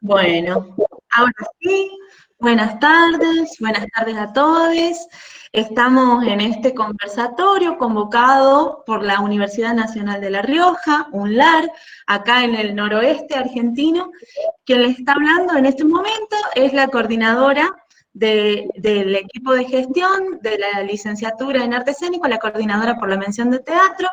Bueno, ahora sí, buenas tardes a todos. Estamos en este conversatorio convocado por la Universidad Nacional de La Rioja, UNLAR, acá en el noroeste argentino. Quien les está hablando en este momento es la coordinadora del equipo de gestión de la licenciatura en arte escénico, la coordinadora por la mención de teatro.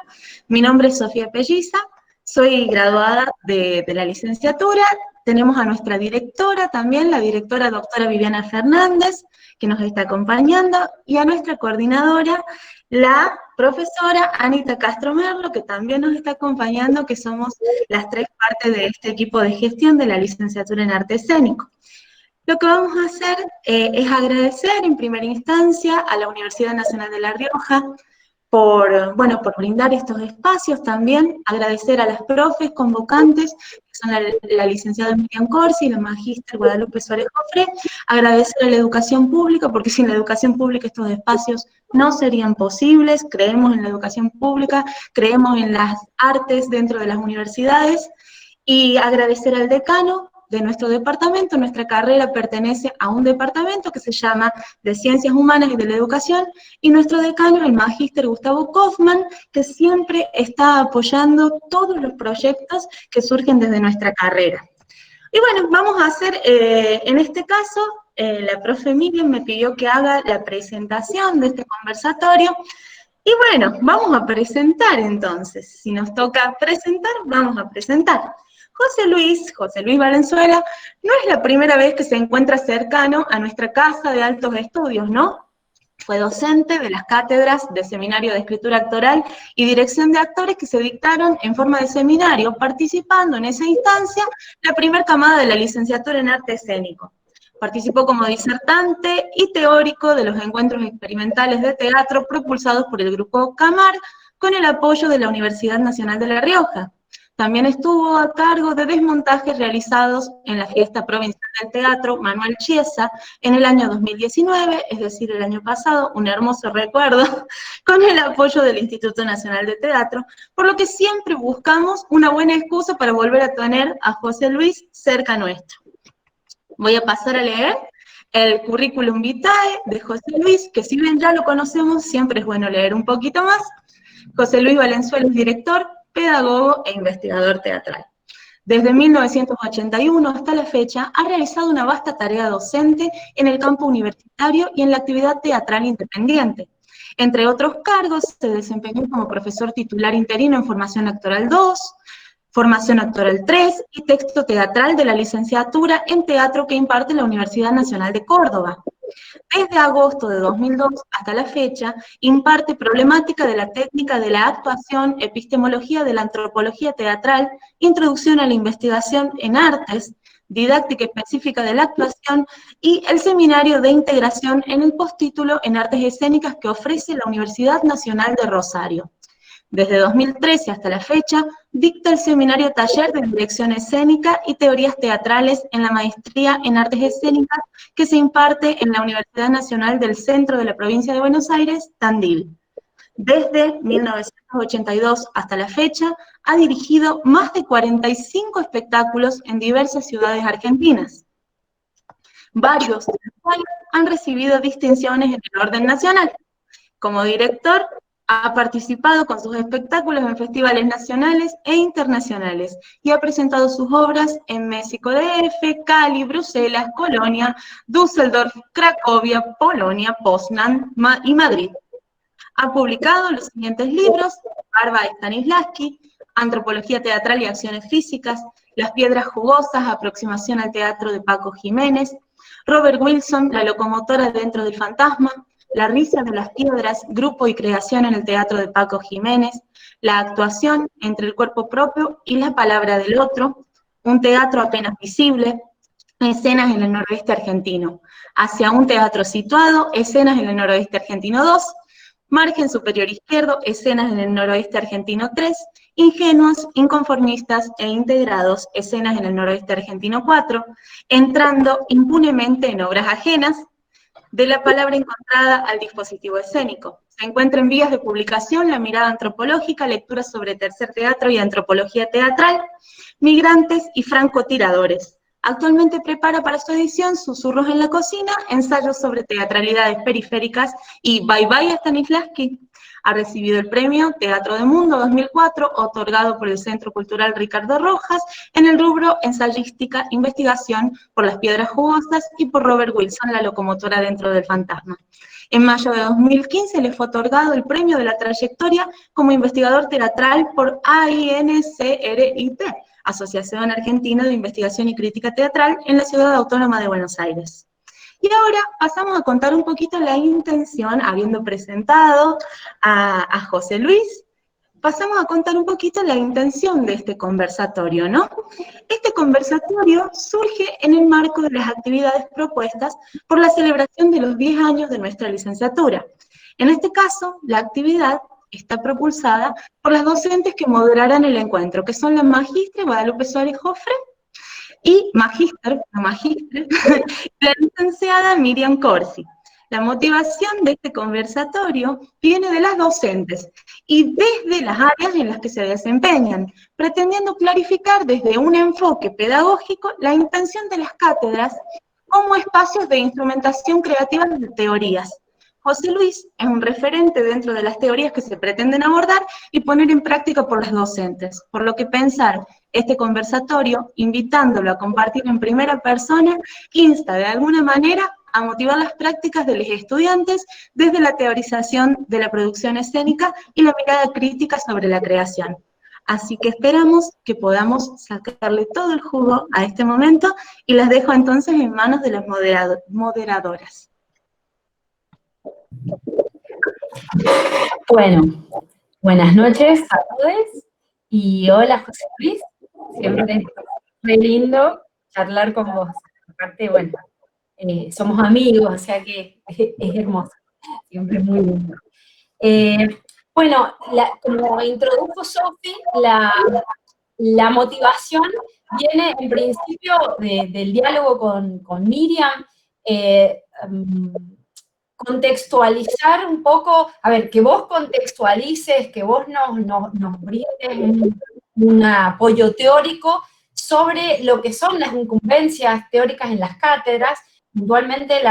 Mi nombre es Sofía Pelliza, soy graduada de la licenciatura. Tenemos a nuestra directora también, la directora doctora Viviana Fernández, que nos está acompañando, y a nuestra coordinadora, la profesora Anita Castro Merlo, que también nos está acompañando, que somos las tres partes de este equipo de gestión de la licenciatura en arte escénico. Lo que vamos a hacer es agradecer en primera instancia a la Universidad Nacional de La Rioja por brindar estos espacios también, agradecer a las profes convocantes, que son la licenciada Miriam Corsi y la magíster Guadalupe Suárez Jofre, agradecer a la educación pública, porque sin la educación pública estos espacios no serían posibles. Creemos en la educación pública, creemos en las artes dentro de las universidades, y agradecer al decano de nuestro departamento. Nuestra carrera pertenece a un departamento que se llama de Ciencias Humanas y de la Educación, y nuestro decano, el magíster Gustavo Kaufmann, que siempre está apoyando todos los proyectos que surgen desde nuestra carrera. Y bueno, vamos a hacer, en este caso, la profe Miriam me pidió que haga la presentación de este conversatorio, y bueno, vamos a presentar entonces. Si nos toca presentar, vamos a presentar. José Luis Valenzuela, no es la primera vez que se encuentra cercano a nuestra casa de altos estudios, ¿no? Fue docente de las cátedras de Seminario de Escritura Actoral y Dirección de Actores que se dictaron en forma de seminario, participando en esa instancia la primera camada de la licenciatura en arte escénico. Participó como disertante y teórico de los encuentros experimentales de teatro propulsados por el Grupo Camar, con el apoyo de la Universidad Nacional de La Rioja. También estuvo a cargo de desmontajes realizados en la Fiesta Provincial del Teatro Manuel Chiesa en el año 2019, es decir, el año pasado, un hermoso recuerdo, con el apoyo del Instituto Nacional de Teatro, por lo que siempre buscamos una buena excusa para volver a tener a José Luis cerca nuestro. Voy a pasar a leer el currículum vitae de José Luis, que si bien ya lo conocemos, siempre es bueno leer un poquito más. José Luis Valenzuela es director, pedagogo e investigador teatral. Desde 1981 hasta la fecha ha realizado una vasta tarea docente en el campo universitario y en la actividad teatral independiente. Entre otros cargos, se desempeñó como profesor titular interino en Formación Actoral 2, Formación Actoral 3 y texto teatral de la licenciatura en teatro que imparte la Universidad Nacional de Córdoba. Desde agosto de 2002 hasta la fecha, imparte problemática de la técnica de la actuación, epistemología de la antropología teatral, introducción a la investigación en artes, didáctica específica de la actuación y el seminario de integración en el postítulo en artes escénicas que ofrece la Universidad Nacional de Rosario. Desde 2013 hasta la fecha, dicta el seminario taller de dirección escénica y teorías teatrales en la maestría en artes escénicas que se imparte en la Universidad Nacional del Centro de la Provincia de Buenos Aires, Tandil. Desde 1982 hasta la fecha, ha dirigido más de 45 espectáculos en diversas ciudades argentinas, varios de los cuales han recibido distinciones en el orden nacional. Como director, ha participado con sus espectáculos en festivales nacionales e internacionales y ha presentado sus obras en México DF, Cali, Bruselas, Colonia, Düsseldorf, Cracovia, Polonia, Poznan y Madrid. Ha publicado los siguientes libros: Barba Stanislavski, Antropología Teatral y Acciones Físicas, Las Piedras Jugosas, Aproximación al Teatro de Paco Jiménez, Robert Wilson, La Locomotora dentro del Fantasma, La Risa de las Piedras, Grupo y Creación en el Teatro de Paco Jiménez, La Actuación entre el Cuerpo Propio y la Palabra del Otro, Un Teatro Apenas Visible, Escenas en el Noroeste Argentino, Hacia un Teatro Situado, Escenas en el Noroeste Argentino 2, Margen Superior Izquierdo, Escenas en el Noroeste Argentino 3, Ingenuos, Inconformistas e Integrados, Escenas en el Noroeste Argentino 4, Entrando impunemente en obras ajenas, de la palabra encontrada al dispositivo escénico. Se encuentra en vías de publicación La mirada antropológica, lecturas sobre tercer teatro y antropología teatral, migrantes y francotiradores. Actualmente prepara para su edición Susurros en la cocina, ensayos sobre teatralidades periféricas y Bye Bye Stanislavski. Ha recibido el premio Teatro de Mundo 2004, otorgado por el Centro Cultural Ricardo Rojas, en el rubro Ensayística, Investigación por las Piedras Jugosas y por Robert Wilson, La locomotora dentro del fantasma. En mayo de 2015 le fue otorgado el premio de la trayectoria como investigador teatral por AINCRIT, Asociación Argentina de Investigación y Crítica Teatral, en la Ciudad Autónoma de Buenos Aires. Y ahora pasamos a contar un poquito la intención, habiendo presentado a José Luis, pasamos a contar un poquito la intención de este conversatorio, ¿no? Este conversatorio surge en el marco de las actividades propuestas por la celebración de los 10 años de nuestra licenciatura. En este caso, la actividad está propulsada por las docentes que moderarán el encuentro, que son la magistra Guadalupe Suárez Jofre y la licenciada Miriam Corsi. La motivación de este conversatorio viene de las docentes y desde las áreas en las que se desempeñan, pretendiendo clarificar desde un enfoque pedagógico la intención de las cátedras como espacios de instrumentación creativa de teorías. José Luis es un referente dentro de las teorías que se pretenden abordar y poner en práctica por las docentes, por lo que pensar este conversatorio, invitándolo a compartir en primera persona, insta de alguna manera a motivar las prácticas de los estudiantes desde la teorización de la producción escénica y la mirada crítica sobre la creación. Así que esperamos que podamos sacarle todo el jugo a este momento y las dejo entonces en manos de las moderadoras. Bueno, buenas noches a todos y hola José Luis, siempre es muy lindo charlar con vos. Aparte, bueno, somos amigos, o sea que es hermoso, siempre es muy lindo. Bueno, como introdujo Sofi, la motivación viene en principio del diálogo con Miriam, contextualizar un poco, a ver, que vos contextualices, que vos nos brindes un apoyo teórico sobre lo que son las incumbencias teóricas en las cátedras, puntualmente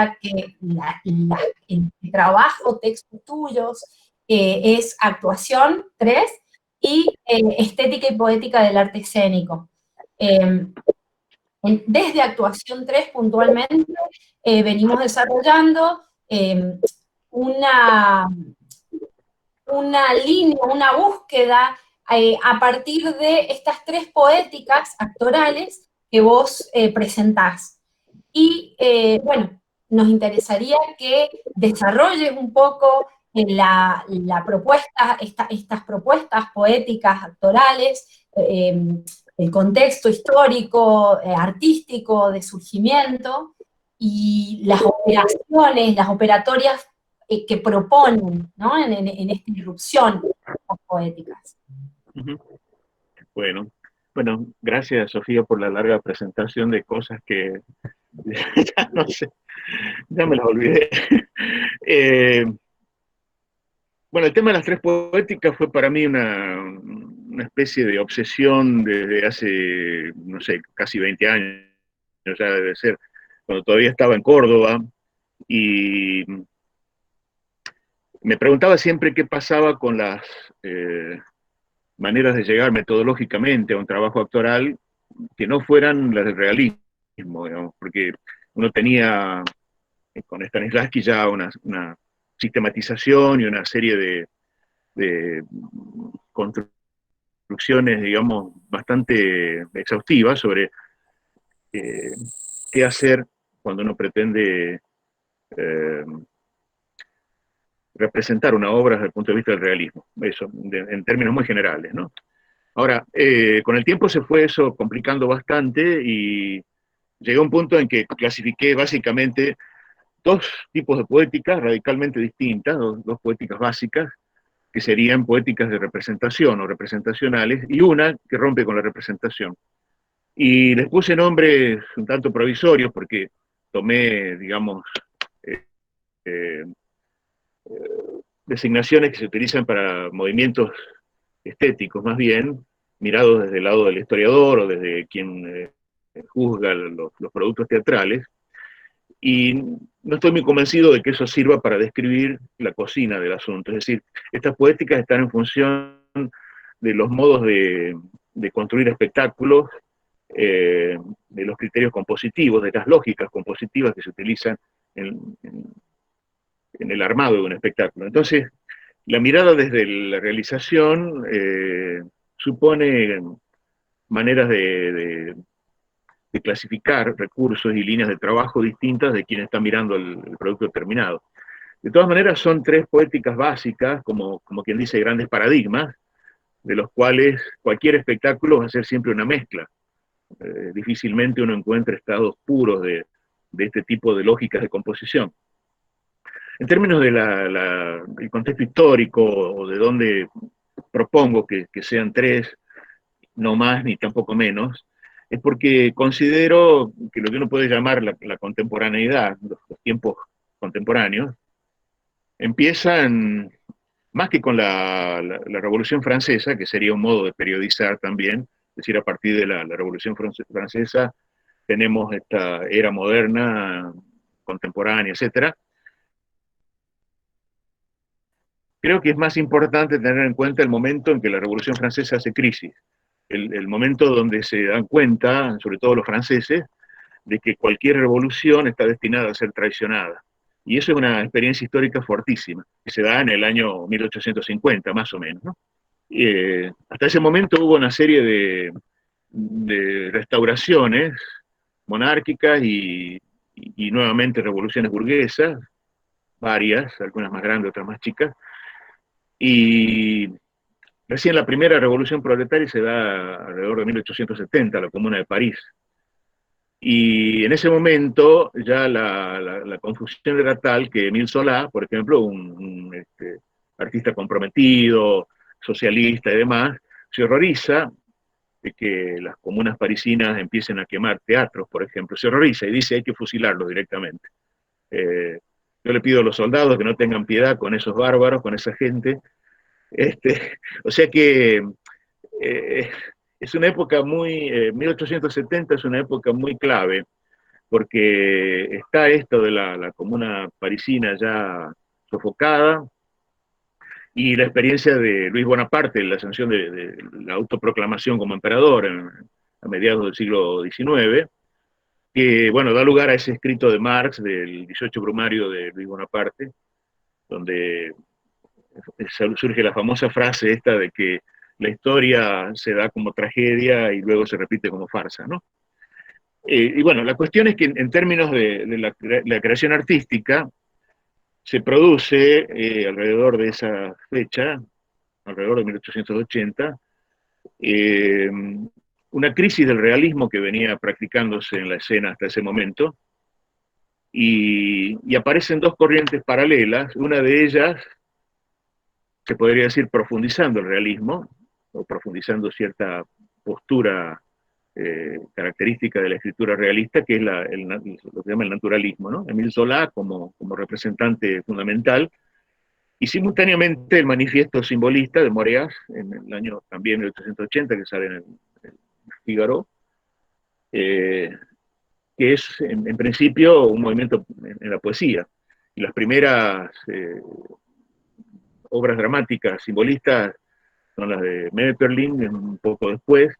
el trabajo, textos tuyos, es actuación 3 y estética y poética del arte escénico. Desde actuación 3 puntualmente venimos desarrollando una línea, una búsqueda a partir de estas 3 poéticas actorales que vos presentás. Y bueno, nos interesaría que desarrolles un poco la propuesta, estas propuestas poéticas actorales, el contexto histórico, artístico de surgimiento, y las operaciones, las operatorias que proponen, ¿no? en esta irrupción poéticas. Bueno, gracias Sofía por la larga presentación de cosas que ya no sé, ya me las olvidé. Bueno, el tema de las 3 poéticas fue para mí una especie de obsesión desde hace, no sé, casi 20 años, ya debe ser, cuando todavía estaba en Córdoba, y me preguntaba siempre qué pasaba con las maneras de llegar metodológicamente a un trabajo actoral que no fueran las del realismo, digamos, porque uno tenía con Stanislavski ya una sistematización y una serie de construcciones, digamos, bastante exhaustivas sobre qué hacer cuando uno pretende representar una obra desde el punto de vista del realismo, eso, en términos muy generales, ¿no? Ahora, con el tiempo se fue eso complicando bastante y llegué a un punto en que clasifiqué básicamente 2 tipos de poéticas radicalmente distintas, dos poéticas básicas, que serían poéticas de representación o representacionales, y una que rompe con la representación. Y les puse nombres un tanto provisorios porque tomé, digamos, designaciones que se utilizan para movimientos estéticos, más bien, mirados desde el lado del historiador o desde quien juzga los productos teatrales, y no estoy muy convencido de que eso sirva para describir la cocina del asunto. Es decir, estas poéticas están en función de los modos de construir espectáculos, de los criterios compositivos, de las lógicas compositivas que se utilizan en el armado de un espectáculo. Entonces, la mirada desde la realización supone maneras de clasificar recursos y líneas de trabajo distintas de quien está mirando el producto terminado. De todas maneras, son tres poéticas básicas, como quien dice, grandes paradigmas, de los cuales cualquier espectáculo va a ser siempre una mezcla. Difícilmente uno encuentra estados puros de este tipo de lógicas de composición. En términos del contexto histórico, o de dónde propongo que sean tres, no más ni tampoco menos, es porque considero que lo que uno puede llamar la contemporaneidad, los tiempos contemporáneos, empiezan más que con la Revolución Francesa, que sería un modo de periodizar también, es decir, a partir de la Revolución Francesa tenemos esta era moderna, contemporánea, etc. Creo que es más importante tener en cuenta el momento en que la Revolución Francesa hace crisis, el momento donde se dan cuenta, sobre todo los franceses, de que cualquier revolución está destinada a ser traicionada. Y eso es una experiencia histórica fortísima, que se da en el año 1850, más o menos, ¿no? Hasta ese momento hubo una serie de restauraciones monárquicas y nuevamente revoluciones burguesas, varias, algunas más grandes, otras más chicas, y recién la primera revolución proletaria se da alrededor de 1870, la Comuna de París. Y en ese momento ya la confusión era tal que Émile Zola, por ejemplo, un artista comprometido, socialista y demás, se horroriza de que las comunas parisinas empiecen a quemar teatros, por ejemplo. Se horroriza y dice hay que fusilarlos directamente. Yo le pido a los soldados que no tengan piedad con esos bárbaros, con esa gente. O sea que es una época 1870 es una época muy clave, porque está esto de la comuna parisina ya sofocada, y la experiencia de Luis Bonaparte, la ascensión de la autoproclamación como emperador a mediados del siglo XIX, que, bueno, da lugar a ese escrito de Marx, del 18 Brumario de Luis Bonaparte, donde surge la famosa frase esta de que la historia se da como tragedia y luego se repite como farsa, ¿no? Y bueno, la cuestión es que en términos de la creación artística, se produce alrededor de esa fecha, alrededor de 1880, una crisis del realismo que venía practicándose en la escena hasta ese momento, y aparecen dos corrientes paralelas. Una de ellas, se podría decir, profundizando el realismo, o profundizando cierta postura característica de la escritura realista, que es lo que se llama el naturalismo, ¿no? Émile Zola como representante fundamental, y simultáneamente el manifiesto simbolista de Moreas, en el año también 1880, que sale en el Figaro, que es en principio un movimiento en la poesía. Y las primeras obras dramáticas simbolistas son las de Metterlin, un poco después,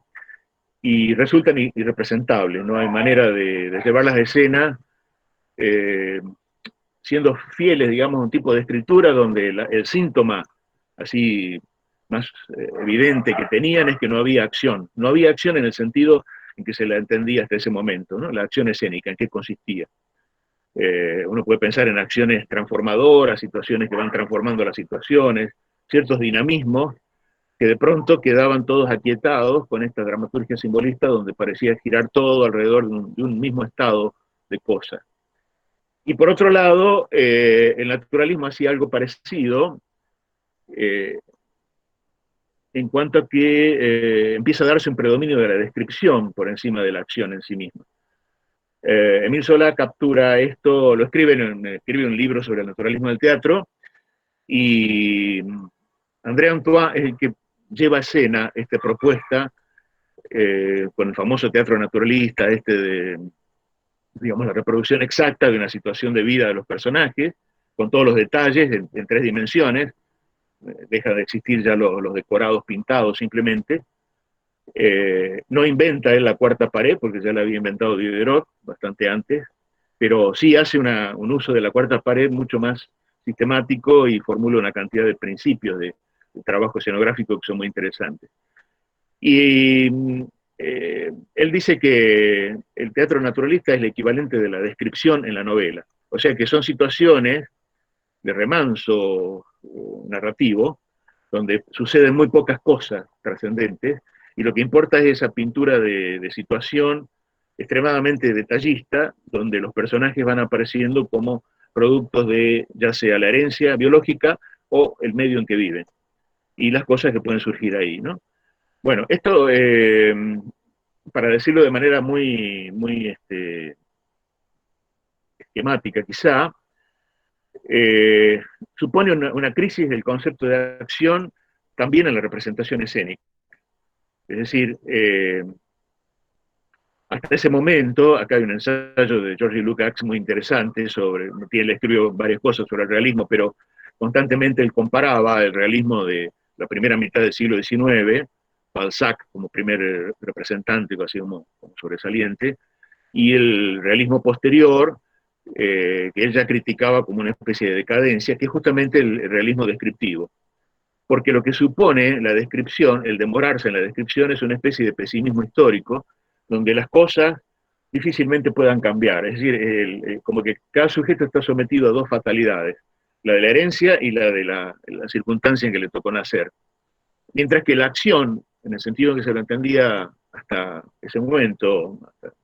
y resultan irrepresentables. No hay manera de llevarlas a escena siendo fieles, digamos, a un tipo de escritura donde el síntoma así más evidente que tenían es que no había acción. No había acción en el sentido en que se la entendía hasta ese momento, ¿no? La acción escénica, ¿en qué consistía? Uno puede pensar en acciones transformadoras, situaciones que van transformando las situaciones, ciertos dinamismos que de pronto quedaban todos aquietados con esta dramaturgia simbolista donde parecía girar todo alrededor de un mismo estado de cosas. Y por otro lado, el naturalismo hacía algo parecido, en cuanto a que empieza a darse un predominio de la descripción por encima de la acción en sí misma. Émile Zola captura esto, escribe un libro sobre el naturalismo del teatro, y André Antoine es el que lleva a escena esta propuesta con el famoso teatro naturalista, digamos, la reproducción exacta de una situación de vida de los personajes, con todos los detalles en 3 dimensiones. Deja de existir ya los decorados pintados simplemente. No inventa él la cuarta pared, porque ya la había inventado Diderot bastante antes, pero sí hace un uso de la cuarta pared mucho más sistemático y formula una cantidad de principios de trabajo escenográfico que son muy interesantes. Y él dice que el teatro naturalista es el equivalente de la descripción en la novela, o sea que son situaciones de remanso narrativo, donde suceden muy pocas cosas trascendentes, y lo que importa es esa pintura de situación extremadamente detallista, donde los personajes van apareciendo como productos de ya sea la herencia biológica o el medio en que viven, y las cosas que pueden surgir ahí, ¿no? Bueno, esto, para decirlo de manera muy esquemática quizá, supone una crisis del concepto de acción también en la representación escénica. Es decir, hasta ese momento, acá hay un ensayo de George Lukács muy interesante él escribió varias cosas sobre el realismo, pero constantemente él comparaba el realismo de la primera mitad del siglo XIX, Balzac como primer representante, así como sobresaliente, y el realismo posterior, que él ya criticaba como una especie de decadencia, que es justamente el realismo descriptivo. Porque lo que supone la descripción, el demorarse en la descripción, es una especie de pesimismo histórico, donde las cosas difícilmente puedan cambiar. Es decir, como que cada sujeto está sometido a 2 fatalidades, la de la herencia y la de la circunstancia en que le tocó nacer. Mientras que la acción, en el sentido en que se lo entendía hasta ese momento, hasta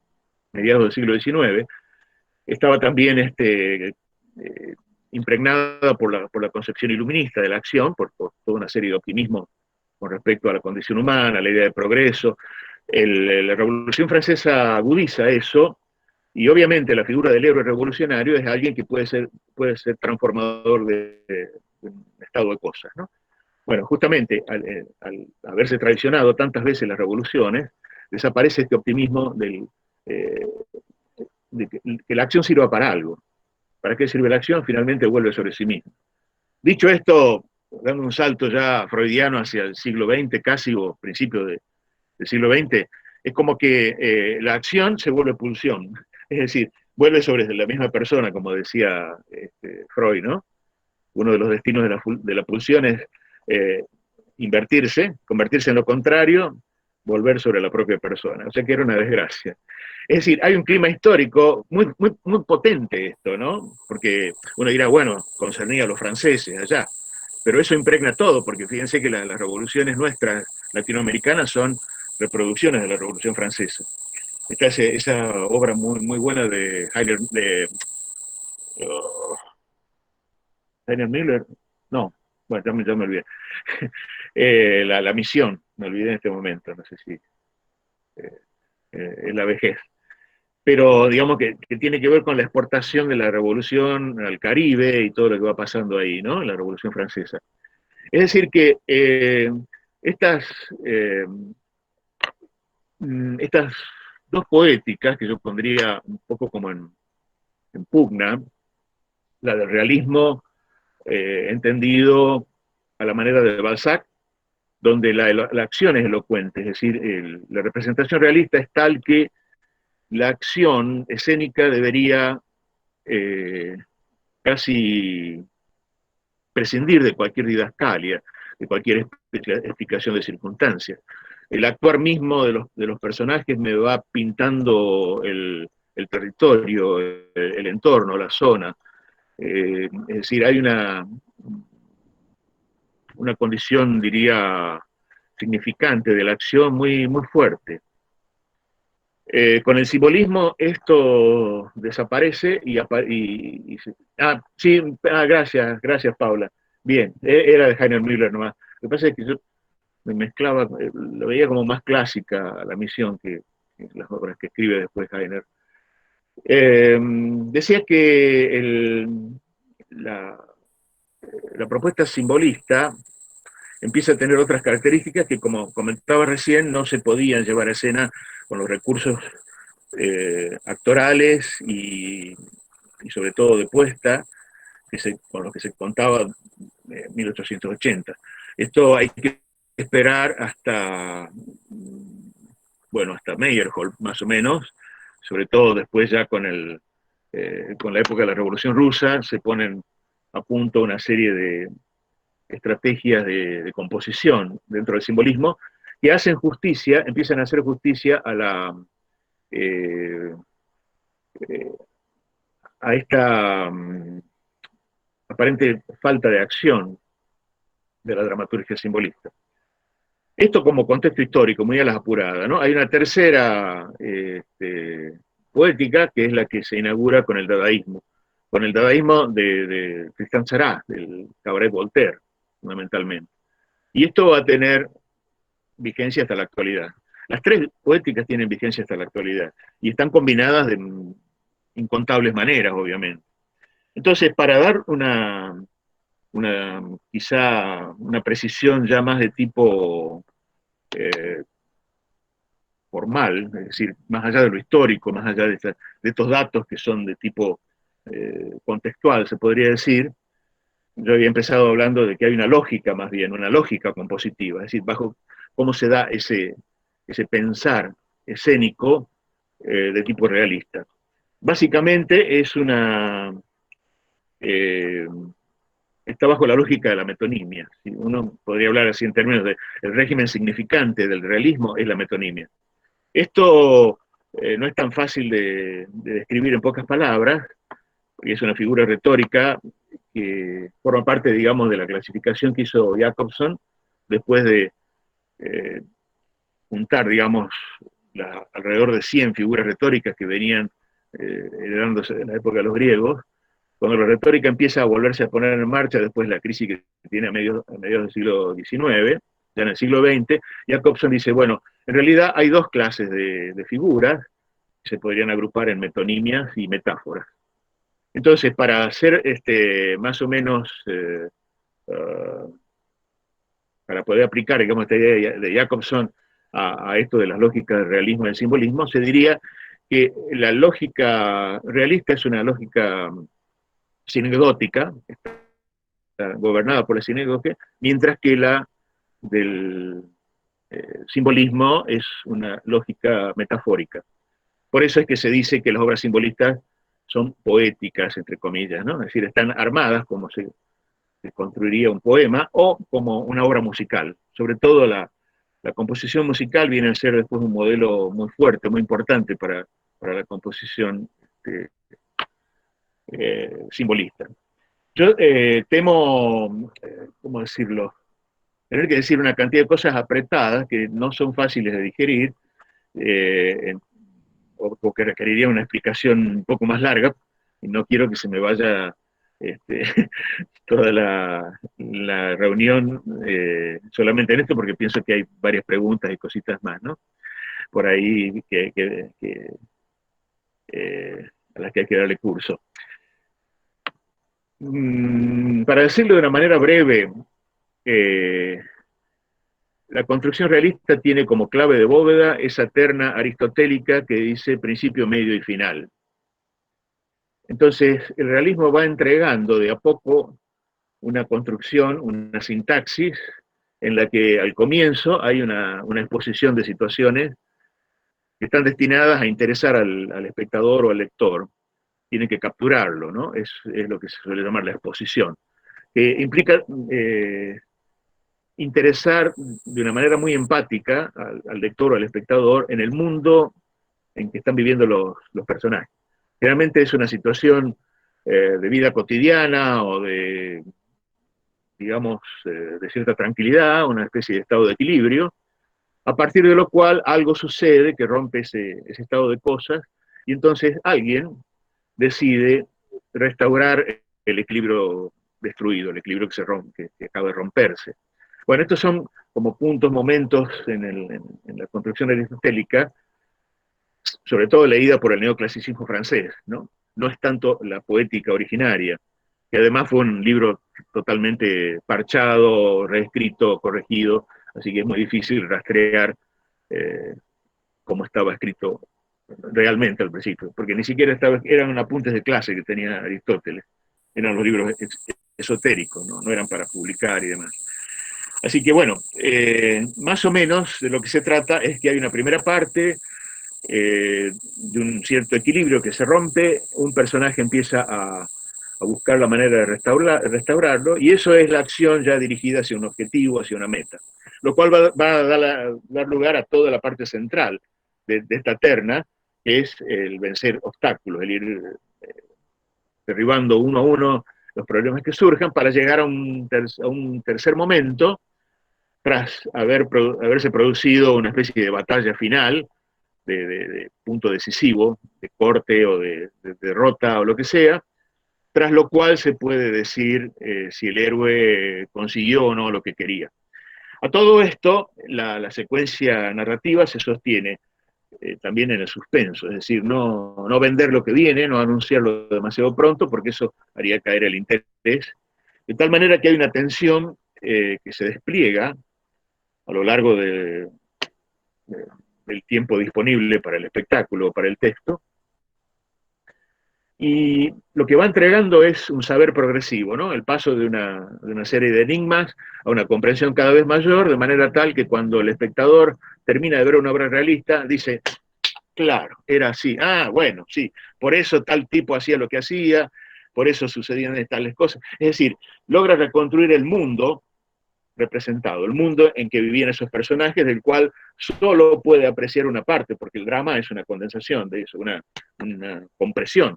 mediados del siglo XIX, estaba también impregnada por la concepción iluminista de la acción, por toda una serie de optimismos con respecto a la condición humana, a la idea de progreso. La Revolución Francesa agudiza eso, y obviamente la figura del héroe revolucionario es alguien que puede ser transformador de un estado de cosas, ¿no? Bueno, justamente al haberse traicionado tantas veces las revoluciones, desaparece este optimismo de que la acción sirva para algo. ¿Para qué sirve la acción? Finalmente vuelve sobre sí mismo. Dicho esto, dando un salto ya freudiano hacia el siglo XX casi, o principio del siglo XX, es como que la acción se vuelve pulsión. Es decir, vuelve sobre la misma persona, como decía Freud, ¿no? Uno de los destinos de la pulsión es convertirse en lo contrario, volver sobre la propia persona. O sea que era una desgracia. Es decir, hay un clima histórico muy potente esto, ¿no? Porque uno dirá, bueno, concernía a los franceses allá, pero eso impregna todo, porque fíjense que las revoluciones nuestras latinoamericanas son reproducciones de la Revolución Francesa. Está esa obra muy buena de Heiner Miller, no, bueno, ya me olvidé. La misión, me olvidé en este momento, no sé si es la vejez. Pero digamos que tiene que ver con la exportación de la revolución al Caribe y todo lo que va pasando ahí, ¿no? La Revolución Francesa. Es decir, que estas, eh, estas 2 poéticas que yo pondría un poco como en pugna, la del realismo entendido a la manera de Balzac, donde la acción es elocuente, es decir, la representación realista es tal que la acción escénica debería casi prescindir de cualquier didascalia, de cualquier explicación de circunstancias. El actuar mismo de los personajes me va pintando el territorio, el entorno, la zona. Es decir, hay una condición, diría, significante de la acción muy fuerte. Con el simbolismo esto desaparece sí, gracias Paula. Bien, era de Heiner Müller nomás. Lo que pasa es que yo me mezclaba, lo veía como más clásica la misión que las obras que escribe después Heiner. Decía que la propuesta simbolista empieza a tener otras características que, como comentaba recién, no se podían llevar a escena con los recursos actorales y sobre todo de puesta con los que se contaba en 1880. Esto hay que esperar hasta, bueno, hasta Meyerhold, más o menos, sobre todo después ya con la época de la Revolución Rusa, se ponen a punto una serie de estrategias de composición dentro del simbolismo que hacen justicia, empiezan a hacer justicia eh, eh, a esta aparente falta de acción de la dramaturgia simbolista. Esto como contexto histórico, muy a las apuradas, ¿no? Hay una tercera poética, que es la que se inaugura con el dadaísmo de Tristan Tzara, del cabaret Voltaire, fundamentalmente. Y esto va a tener vigencia hasta la actualidad. Las tres poéticas tienen vigencia hasta la actualidad, y están combinadas de incontables maneras, obviamente. Entonces, para dar quizá una precisión ya más de tipo formal, es decir, más allá de lo histórico, más allá de estos datos que son de tipo contextual, se podría decir, yo había empezado hablando de que hay una lógica más bien, una lógica compositiva, es decir, bajo cómo se da ese pensar escénico de tipo realista. Básicamente es está bajo la lógica de la metonimia. Uno podría hablar así en términos de el régimen significante del realismo es la metonimia. Esto no es tan fácil de describir en pocas palabras, y es una figura retórica que forma parte, digamos, de la clasificación que hizo Jacobson después de juntar, digamos, alrededor de 100 figuras retóricas que venían heredándose de la época de los griegos. Cuando la retórica empieza a volverse a poner en marcha después de la crisis que tiene a mediados del siglo XIX, ya en el siglo XX, Jacobson dice, bueno, en realidad hay dos clases de figuras que se podrían agrupar en metonimias y metáforas. Entonces, para hacer más o menos, para poder aplicar, digamos, esta idea de Jacobson a esto de las lógicas del realismo y del simbolismo, se diría que la lógica realista es una lógica sinegótica, está gobernada por la sinégoge, mientras que la del simbolismo es una lógica metafórica. Por eso es que se dice que las obras simbolistas son poéticas, entre comillas, ¿no? Es decir, están armadas como se construiría un poema o como una obra musical. Sobre todo la composición musical viene a ser después un modelo muy fuerte, muy importante para la composición simbolista. Yo temo, ¿cómo decirlo? Tener que decir una cantidad de cosas apretadas que no son fáciles de digerir, o que requeriría una explicación un poco más larga, y no quiero que se me vaya toda la reunión solamente en esto, porque pienso que hay varias preguntas y cositas más, ¿no? Por ahí a las que hay que darle curso. Para decirlo de una manera breve, la construcción realista tiene como clave de bóveda esa terna aristotélica que dice principio, medio y final. Entonces, el realismo va entregando de a poco una construcción, una sintaxis, en la que al comienzo hay una exposición de situaciones que están destinadas a interesar al espectador o al lector. Tienen que capturarlo, ¿no? Es lo que se suele llamar la exposición, que implica interesar de una manera muy empática al lector o al espectador en el mundo en que están viviendo los personajes. Generalmente es una situación de vida cotidiana o de, digamos, de cierta tranquilidad, una especie de estado de equilibrio, a partir de lo cual algo sucede que rompe ese estado de cosas, y entonces alguien decide restaurar el equilibrio destruido, el equilibrio que se rompe, que acaba de romperse. Bueno, estos son como puntos, momentos en la construcción aristotélica sobre todo leída por el neoclasicismo francés, ¿no? No es tanto la poética originaria, que además fue un libro totalmente parchado, reescrito, corregido, así que es muy difícil rastrear eh, cómo estaba escrito realmente al principio, porque ni siquiera eran apuntes de clase que tenía Aristóteles, eran los libros esotéricos, ¿no? No eran para publicar y demás. Así que bueno, más o menos de lo que se trata es que hay una primera parte de un cierto equilibrio que se rompe, un personaje empieza a buscar la manera de restaurarlo, y eso es la acción ya dirigida hacia un objetivo, hacia una meta, lo cual va a dar lugar a toda la parte central de esta terna, que es el vencer obstáculos, el ir derribando uno a uno los problemas que surjan para llegar a un tercer momento, tras haberse producido una especie de batalla final, de punto decisivo, de corte o de derrota o lo que sea, tras lo cual se puede decir si el héroe consiguió o no lo que quería. A todo esto, la secuencia narrativa se sostiene también en el suspenso, es decir, no vender lo que viene, no anunciarlo demasiado pronto, porque eso haría caer el interés, de tal manera que hay una tensión que se despliega a lo largo del tiempo disponible para el espectáculo, para el texto, y lo que va entregando es un saber progresivo, ¿no? El paso de una serie de enigmas a una comprensión cada vez mayor, de manera tal que cuando el espectador termina de ver una obra realista, dice, claro, era así, bueno, sí, por eso tal tipo hacía lo que hacía, por eso sucedían tales cosas. Es decir, logra reconstruir el mundo representado, el mundo en que vivían esos personajes, del cual solo puede apreciar una parte, porque el drama es una condensación de eso, una compresión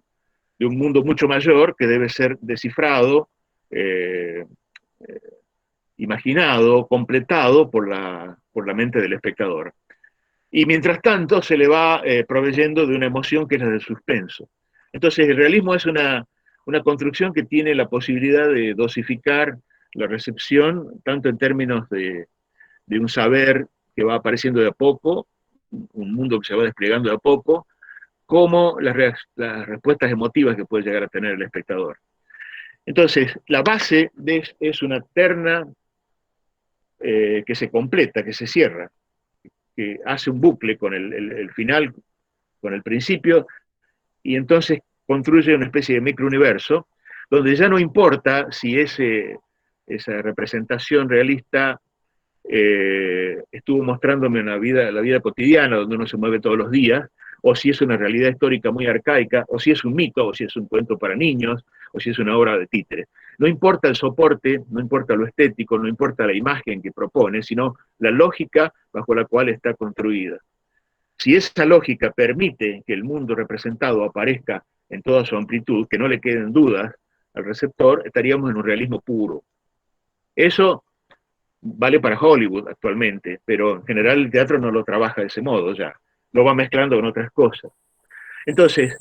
de un mundo mucho mayor que debe ser descifrado, eh, imaginado, completado por la mente del espectador. Y mientras tanto se le va proveyendo de una emoción que es la del suspenso. Entonces el realismo es una construcción que tiene la posibilidad de dosificar la recepción, tanto en términos de un saber que va apareciendo de a poco, un mundo que se va desplegando de a poco, como las respuestas emotivas que puede llegar a tener el espectador. Entonces, la base es una terna que se completa, que se cierra, que hace un bucle con el final, con el principio, y entonces construye una especie de microuniverso, donde ya no importa si esa representación realista estuvo mostrándome la vida cotidiana, donde uno se mueve todos los días, o si es una realidad histórica muy arcaica, o si es un mito, o si es un cuento para niños, o si es una obra de títere. No importa el soporte, no importa lo estético, no importa la imagen que propone, sino la lógica bajo la cual está construida. Si esa lógica permite que el mundo representado aparezca en toda su amplitud, que no le queden dudas al receptor, estaríamos en un realismo puro. Eso vale para Hollywood actualmente, pero en general el teatro no lo trabaja de ese modo ya, lo va mezclando con otras cosas. Entonces,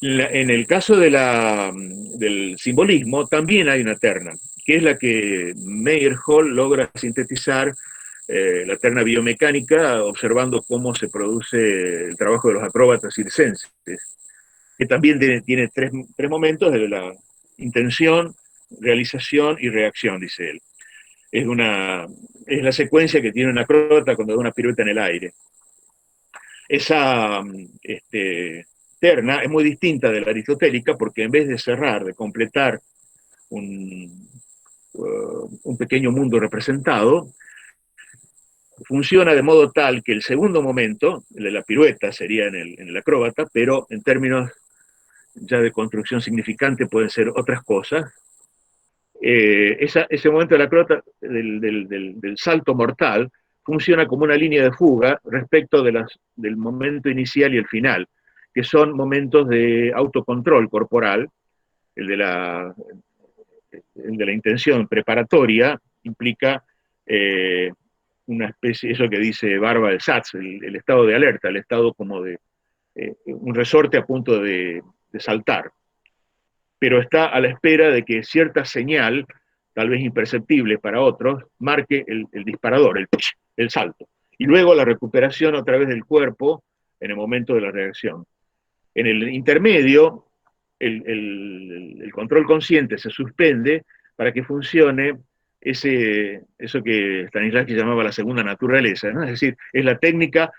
en el caso del simbolismo también hay una terna, que es la que Meyerhold logra sintetizar, la terna biomecánica, observando cómo se produce el trabajo de los acróbatas circenses, que también tiene tres momentos de la intención, realización y reacción, dice él. Es la secuencia que tiene un acróbata cuando da una pirueta en el aire. Esa terna es muy distinta de la aristotélica porque en vez de cerrar, de completar un pequeño mundo representado, funciona de modo tal que el segundo momento, el de la pirueta, sería en el acróbata, pero en términos ya de construcción significante pueden ser otras cosas. Ese momento de la acróbata, del salto mortal, funciona como una línea de fuga respecto del momento inicial y el final, que son momentos de autocontrol corporal. El de la intención preparatoria implica una especie, eso que dice Barba del Satz, el estado de alerta, el estado como de un resorte a punto de saltar, pero está a la espera de que cierta señal, tal vez imperceptible para otros, marque el disparador, el salto. Y luego la recuperación a través del cuerpo, en el momento de la reacción. En el intermedio, el control consciente se suspende para que funcione eso que Stanislavski llamaba la segunda naturaleza, ¿no? Es decir, es la técnica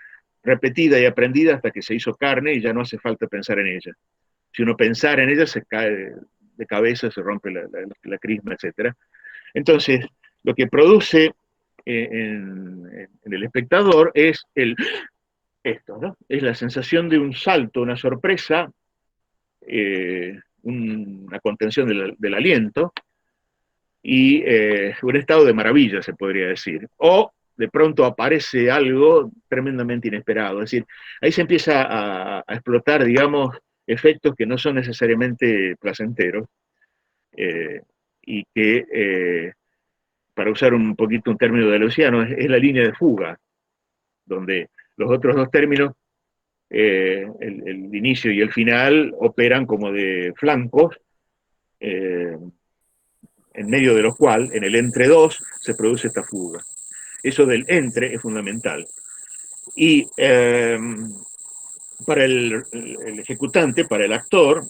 repetida y aprendida hasta que se hizo carne y ya no hace falta pensar en ella. Si uno pensara en ella, se cae de cabeza, se rompe la crisma, etc. Entonces, lo que produce en el espectador es esto, ¿no? Es la sensación de un salto, una sorpresa, una contención del aliento y un estado de maravilla, se podría decir. O de pronto aparece algo tremendamente inesperado. Es decir, ahí se empieza a explotar, digamos, efectos que no son necesariamente placenteros y que, para usar un poquito un término de Luciano, es la línea de fuga, donde los otros dos términos, el inicio y el final, operan como de flancos, en medio de los cuales, en el entre dos, se produce esta fuga. Eso del entre es fundamental. Y para el ejecutante, para el actor,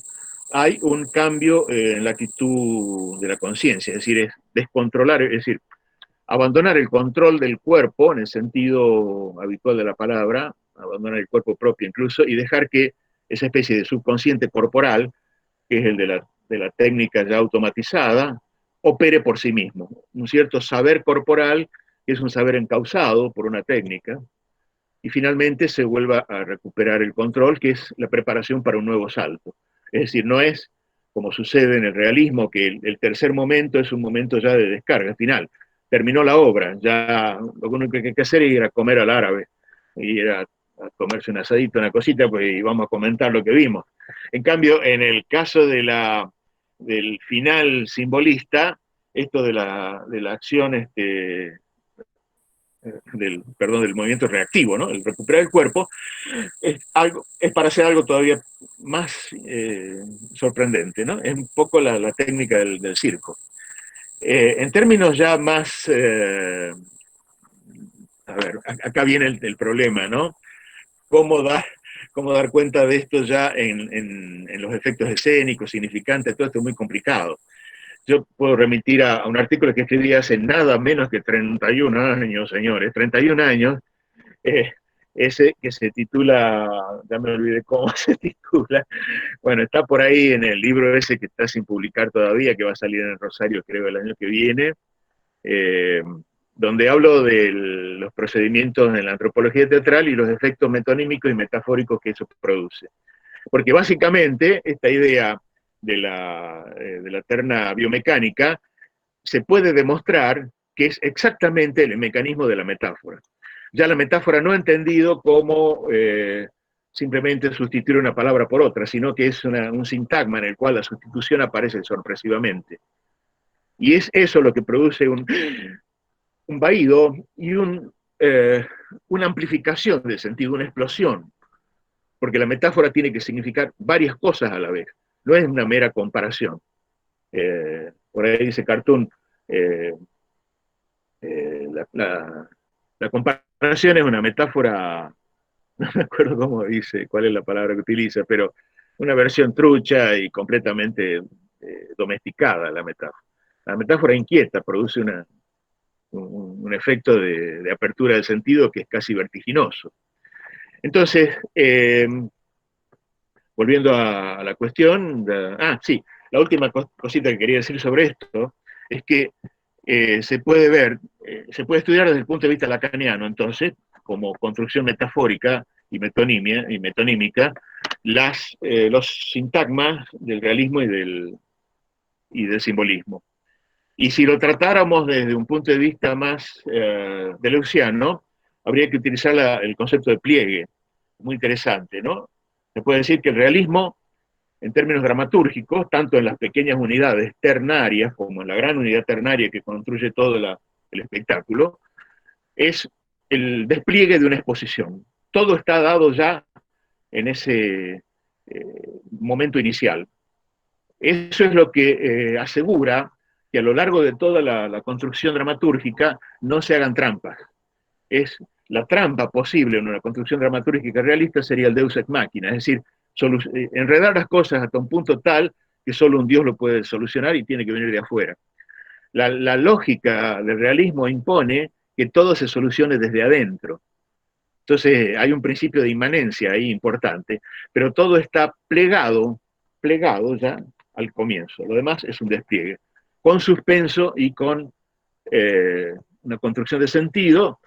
hay un cambio en la actitud de la conciencia, es decir, es descontrolar, es decir, abandonar el control del cuerpo, en el sentido habitual de la palabra, abandonar el cuerpo propio incluso, y dejar que esa especie de subconsciente corporal, que es el de la técnica ya automatizada, opere por sí mismo. Un cierto saber corporal, que es un saber encauzado por una técnica, y finalmente se vuelva a recuperar el control, que es la preparación para un nuevo salto. Es decir, no es como sucede en el realismo, que el tercer momento es un momento ya de descarga final. Terminó la obra, ya lo único que hay que hacer es ir a comer al árabe, ir a comerse un asadito, una cosita, pues, y vamos a comentar lo que vimos. En cambio, en el caso del final simbolista, esto de la acción, del movimiento reactivo, ¿no? El recuperar el cuerpo, es para hacer algo todavía más sorprendente, ¿no? Es un poco la técnica del circo. En términos ya más, a ver, acá viene el problema, ¿no? ¿Cómo dar cuenta de esto ya en los efectos escénicos, significantes? Todo esto es muy complicado. Yo puedo remitir a un artículo que escribí hace nada menos que 31 años, señores, 31 años, ese que se titula, ya me olvidé cómo se titula, bueno, está por ahí en el libro ese que está sin publicar todavía, que va a salir en el Rosario, creo, el año que viene, donde hablo de los procedimientos en la antropología teatral y los efectos metonímicos y metafóricos que eso produce. Porque básicamente esta idea de la terna biomecánica se puede demostrar que es exactamente el mecanismo de la metáfora. Ya la metáfora no ha entendido como simplemente sustituir una palabra por otra, sino que es un sintagma en el cual la sustitución aparece sorpresivamente. Y es eso lo que produce un vaído y una amplificación del sentido, una explosión, porque la metáfora tiene que significar varias cosas a la vez, no es una mera comparación. Por ahí dice Cartoon, la comparación es una metáfora, no me acuerdo cómo dice, cuál es la palabra que utiliza, pero una versión trucha y completamente domesticada la metáfora. La metáfora inquieta, produce un efecto de apertura del sentido que es casi vertiginoso. Entonces, volviendo a la cuestión, sí, la última cosita que quería decir sobre esto es que se puede estudiar desde el punto de vista lacaniano, entonces, como construcción metafórica y metonímica, los sintagmas del realismo y del simbolismo. Y si lo tratáramos desde un punto de vista más deleuziano, habría que utilizar el concepto de pliegue, muy interesante, ¿no? Se puede decir que el realismo, en términos dramatúrgicos, tanto en las pequeñas unidades ternarias como en la gran unidad ternaria que construye todo el espectáculo, es el despliegue de una exposición. Todo está dado ya en ese momento inicial. Eso es lo que asegura que a lo largo de toda la construcción dramatúrgica no se hagan trampas. Es la trampa posible en una construcción dramatúrgica realista sería el deus ex machina, es decir, enredar las cosas hasta un punto tal que solo un Dios lo puede solucionar y tiene que venir de afuera. La lógica del realismo impone que todo se solucione desde adentro. Entonces hay un principio de inmanencia ahí importante, pero todo está plegado ya al comienzo. Lo demás es un despliegue, con suspenso y con una construcción de sentido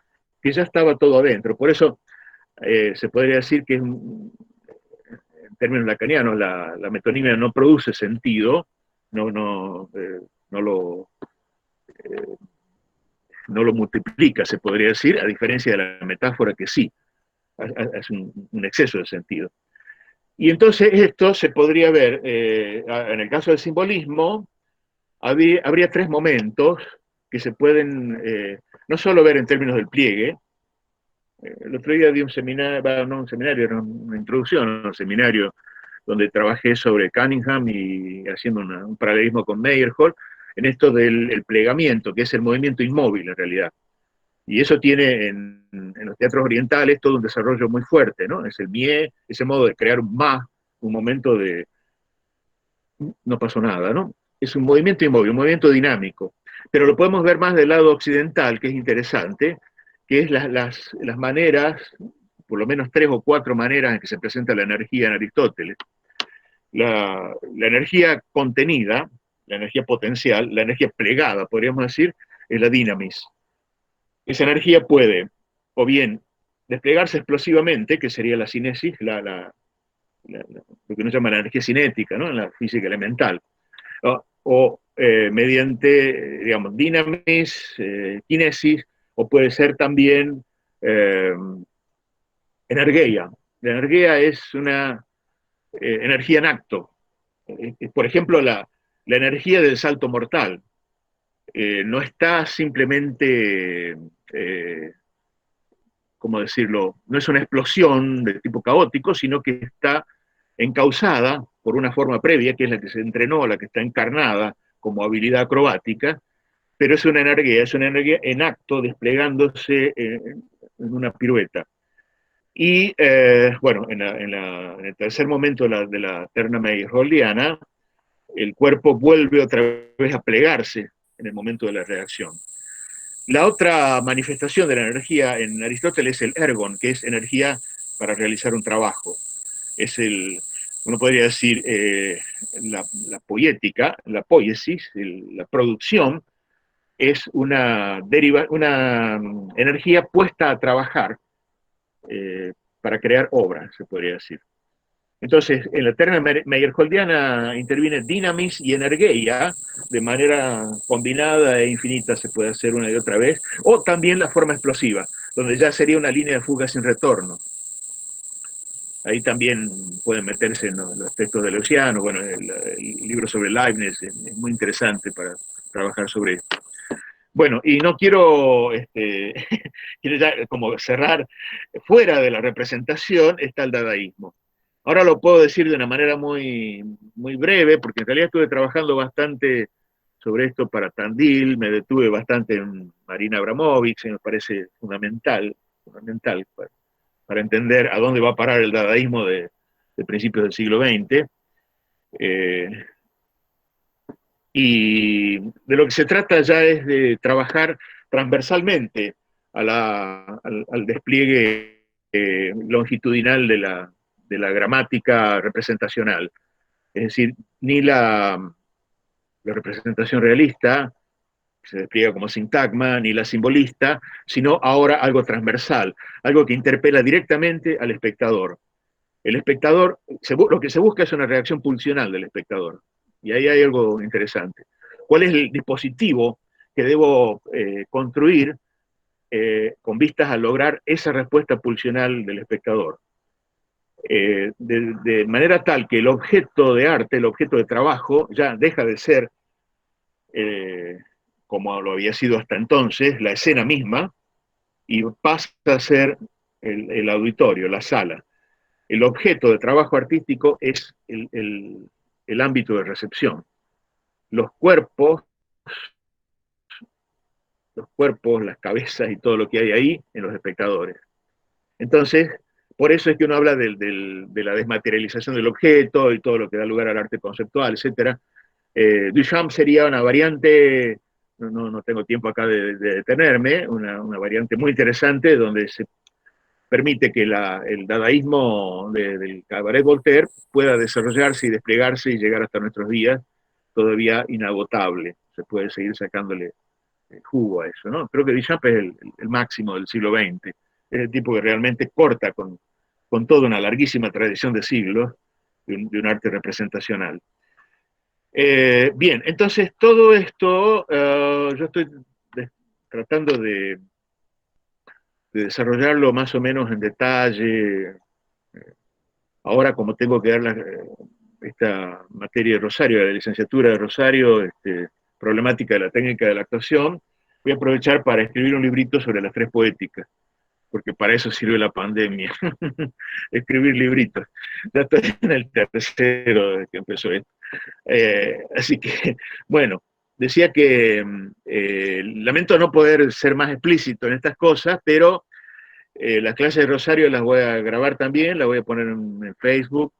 que ya estaba todo adentro. Por eso se podría decir que en términos lacanianos la metonimia no produce sentido, no lo no lo multiplica, se podría decir, a diferencia de la metáfora que sí, es un exceso de sentido. Y entonces esto se podría ver, en el caso del simbolismo, habría tres momentos que se pueden no solo ver en términos del pliegue. El otro día di un seminario, no un seminario, era una introducción a un seminario donde trabajé sobre Cunningham y haciendo un paralelismo con Meyerhold, en esto del plegamiento, que es el movimiento inmóvil en realidad. Y eso tiene en los teatros orientales todo un desarrollo muy fuerte, ¿no? Es el mie, ese modo de crear un ma, un momento de no pasó nada, ¿no? Es un movimiento inmóvil, un movimiento dinámico. Pero lo podemos ver más del lado occidental, que es interesante, que es las maneras, por lo menos 3 o 4 maneras en que se presenta la energía en Aristóteles. La energía contenida, la energía potencial, la energía plegada, podríamos decir, es la dinamis. Esa energía puede, o bien, desplegarse explosivamente, que sería la cinesis, lo que uno llama la energía cinética, ¿no? En la física elemental, o mediante, digamos, dinamis, kinesis, o puede ser también energía. La energía es una energía en acto. Por ejemplo, la energía del salto mortal no está simplemente, ¿cómo decirlo? No es una explosión de tipo caótico, sino que está encausada por una forma previa, que es la que se entrenó, la que está encarnada como habilidad acrobática, pero es una energía en acto, desplegándose en una pirueta. Y bueno, en el tercer momento de la terna meyerholdiana, el cuerpo vuelve otra vez a plegarse en el momento de la reacción. La otra manifestación de la energía en Aristóteles es el ergon, que es energía para realizar un trabajo. Es uno podría decir, la poética, la poiesis, la producción, es una energía puesta a trabajar para crear obra, se podría decir. Entonces, en la terna meyerholdiana interviene dinamis y energía de manera combinada e infinita, se puede hacer una y otra vez, o también la forma explosiva, donde ya sería una línea de fuga sin retorno. Ahí también pueden meterse en los textos de Leuciano, bueno, el libro sobre Leibniz es muy interesante para trabajar sobre esto. Bueno, y no quiero, quiero ya como cerrar, fuera de la representación está el dadaísmo. Ahora lo puedo decir de una manera muy, muy breve, porque en realidad estuve trabajando bastante sobre esto para Tandil, me detuve bastante en Marina Abramovic, me parece fundamental para entender a dónde va a parar el dadaísmo de principios del siglo XX. Y de lo que se trata ya es de trabajar transversalmente al despliegue longitudinal de la gramática representacional. Es decir, ni la representación realista, que se despliega como sintagma, ni la simbolista, sino ahora algo transversal, algo que interpela directamente al espectador. El espectador, lo que se busca es una reacción pulsional del espectador. Y ahí hay algo interesante. ¿Cuál es el dispositivo que debo construir con vistas a lograr esa respuesta pulsional del espectador? De manera tal que el objeto de arte, el objeto de trabajo, ya deja de ser, como lo había sido hasta entonces, la escena misma, y pasa a ser el auditorio, la sala. El objeto de trabajo artístico es el ámbito de recepción. Los cuerpos los cuerpos, las cabezas y todo lo que hay ahí en los espectadores. Entonces, por eso es que uno habla de la desmaterialización del objeto y todo lo que da lugar al arte conceptual, etc. Duchamp sería una variante, no tengo tiempo acá de detenerme, una variante muy interesante donde se permite que el dadaísmo del Cabaret Voltaire pueda desarrollarse y desplegarse y llegar hasta nuestros días todavía inagotable. Se puede seguir sacándole el jugo a eso, ¿no? Creo que Duchamp es el máximo del siglo XX. Es el tipo que realmente corta con toda una larguísima tradición de siglos de un arte representacional. Bien, entonces todo esto yo estoy tratando de desarrollarlo más o menos en detalle. Ahora, como tengo que dar esta materia de Rosario, la licenciatura de Rosario, problemática de la técnica de la actuación, voy a aprovechar para escribir un librito sobre las tres poéticas, porque para eso sirve la pandemia, escribir libritos. Ya estoy en el tercero desde que empezó esto. Así que, bueno, decía que lamento no poder ser más explícito en estas cosas, pero las clases de Rosario las voy a grabar también, las voy a poner en Facebook,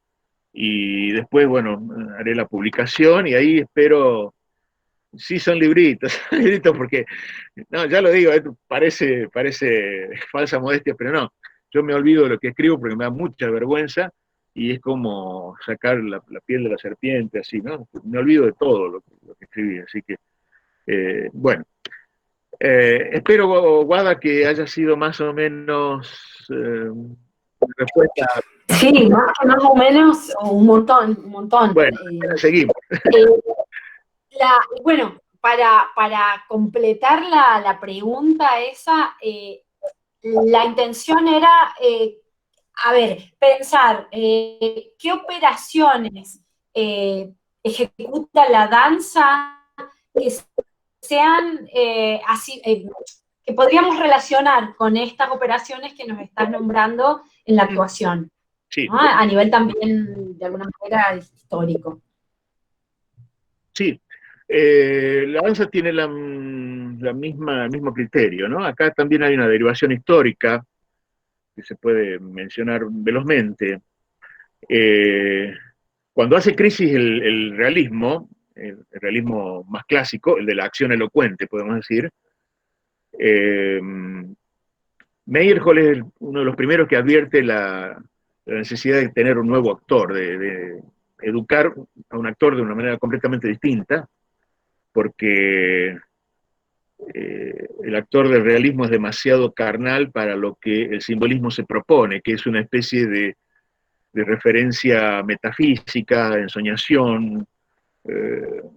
y después, bueno, haré la publicación, y ahí espero, sí son libritos, libritos porque, no, ya lo digo, parece falsa modestia, pero no, yo me olvido de lo que escribo porque me da mucha vergüenza, y es como sacar la piel de la serpiente, así, ¿no? Me olvido de todo lo que escribí, así que, bueno. Espero, Guada, que haya sido más o menos respuesta. Sí, más o menos, un montón, un montón. Bueno, seguimos. Bueno, para completar la pregunta esa, la intención era, a ver, pensar qué operaciones ejecuta la danza que sean así, que podríamos relacionar con estas operaciones que nos estás nombrando en la actuación, sí. ¿no? A nivel también, de alguna manera, histórico. Sí, la danza tiene el mismo criterio, ¿no? Acá también hay una derivación histórica que se puede mencionar velozmente. Cuando hace crisis el realismo más clásico, el de la acción elocuente, podemos decir, Meyerhold es uno de los primeros que advierte la necesidad de tener un nuevo actor, de educar a un actor de una manera completamente distinta, porque el actor del realismo es demasiado carnal para lo que el simbolismo se propone, que es una especie de referencia metafísica, de ensoñación,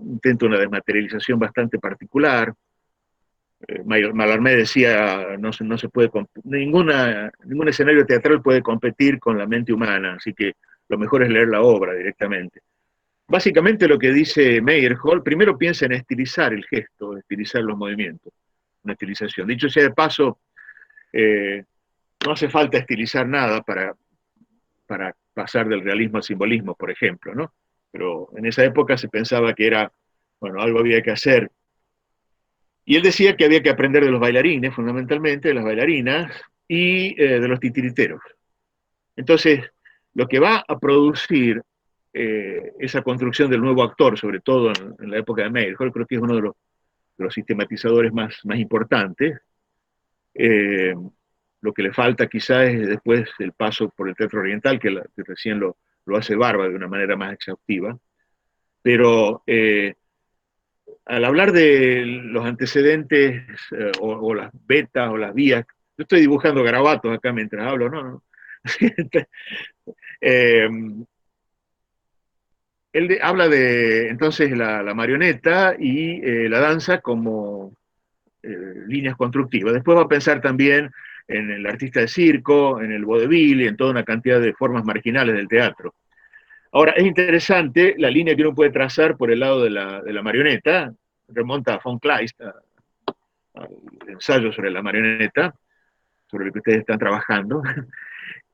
intenta una desmaterialización bastante particular. Mallarmé decía, no se puede, ningún escenario teatral puede competir con la mente humana, así que lo mejor es leer la obra directamente. Básicamente lo que dice Meyerhold, primero piensa en estilizar el gesto, estilizar los movimientos, una estilización. Dicho sea de paso, no hace falta estilizar nada para pasar del realismo al simbolismo, por ejemplo, ¿no? Pero en esa época se pensaba que era, bueno, algo había que hacer. Y él decía que había que aprender de los bailarines, fundamentalmente, de las bailarinas, y de los titiriteros. Entonces, lo que va a producir esa construcción del nuevo actor, sobre todo en la época de Meyerhold, creo que es uno de los sistematizadores más importantes. Lo que le falta quizás es después el paso por el teatro oriental, que recién lo hace Barba de una manera más exhaustiva. Pero al hablar de los antecedentes o las vetas o las vías, yo estoy dibujando garabatos acá mientras hablo, ¿no? Él habla de entonces la marioneta y la danza como líneas constructivas. Después va a pensar también en el artista de circo, en el vodevil y en toda una cantidad de formas marginales del teatro. Ahora, es interesante la línea que uno puede trazar por el lado de la marioneta, remonta a von Kleist, al ensayo sobre la marioneta, sobre el que ustedes están trabajando.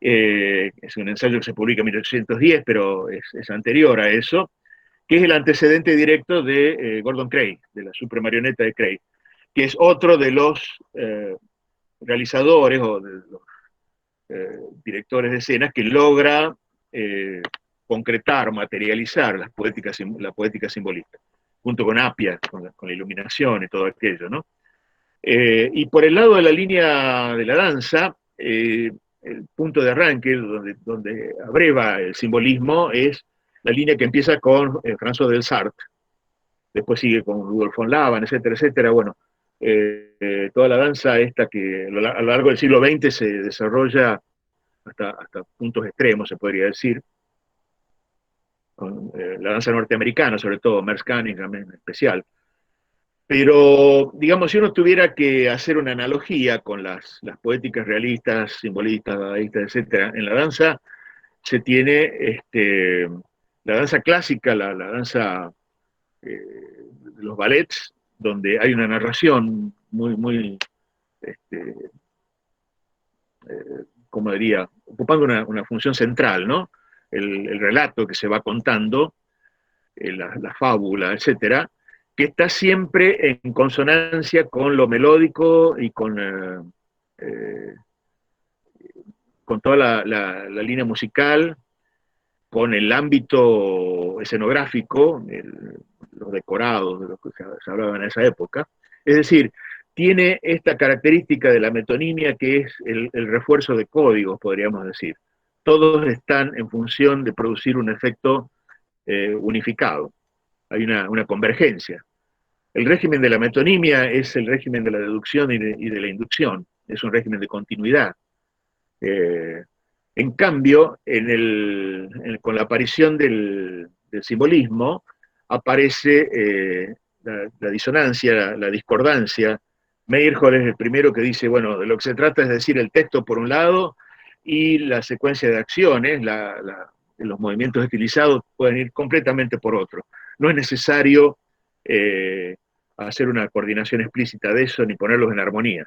Es un ensayo que se publica en 1810, pero es anterior a eso, que es el antecedente directo de Gordon Craig, de la supermarioneta de Craig. que es otro de los realizadores o de los directores de escenas que logra concretar, materializar la poética simbolista, junto con Appiah, con la iluminación y todo aquello, ¿no? Y por el lado de la línea de la danza, el punto de arranque, donde abreva el simbolismo, es la línea que empieza con François Delsarte, después sigue con Rudolf von Laban, etcétera, etcétera. Bueno, toda la danza esta que a lo largo del siglo XX se desarrolla hasta puntos extremos, se podría decir, con la danza norteamericana, sobre todo, Merce Cunningham en especial. Pero, digamos, si uno tuviera que hacer una analogía con las poéticas realistas, simbolistas, dadaístas, etcétera, en la danza se tiene la danza clásica, la danza de los ballets, donde hay una narración muy como diría, ocupando una función central, ¿no? El relato que se va contando, la fábula, etcétera, que está siempre en consonancia con lo melódico y con toda la línea musical, con el ámbito escenográfico, los decorados de los que se hablaba en esa época. Es decir, tiene esta característica de la metonimia que es el refuerzo de códigos, podríamos decir. Todos están en función de producir un efecto unificado. Hay una convergencia. El régimen de la metonimia es el régimen de la deducción y de la inducción. Es un régimen de continuidad. En cambio, con la aparición del simbolismo, aparece la disonancia, la discordancia. Meyerhold es el primero que dice, bueno, de lo que se trata es decir el texto por un lado y la secuencia de acciones, los movimientos estilizados pueden ir completamente por otro. No es necesario hacer una coordinación explícita de eso ni ponerlos en armonía.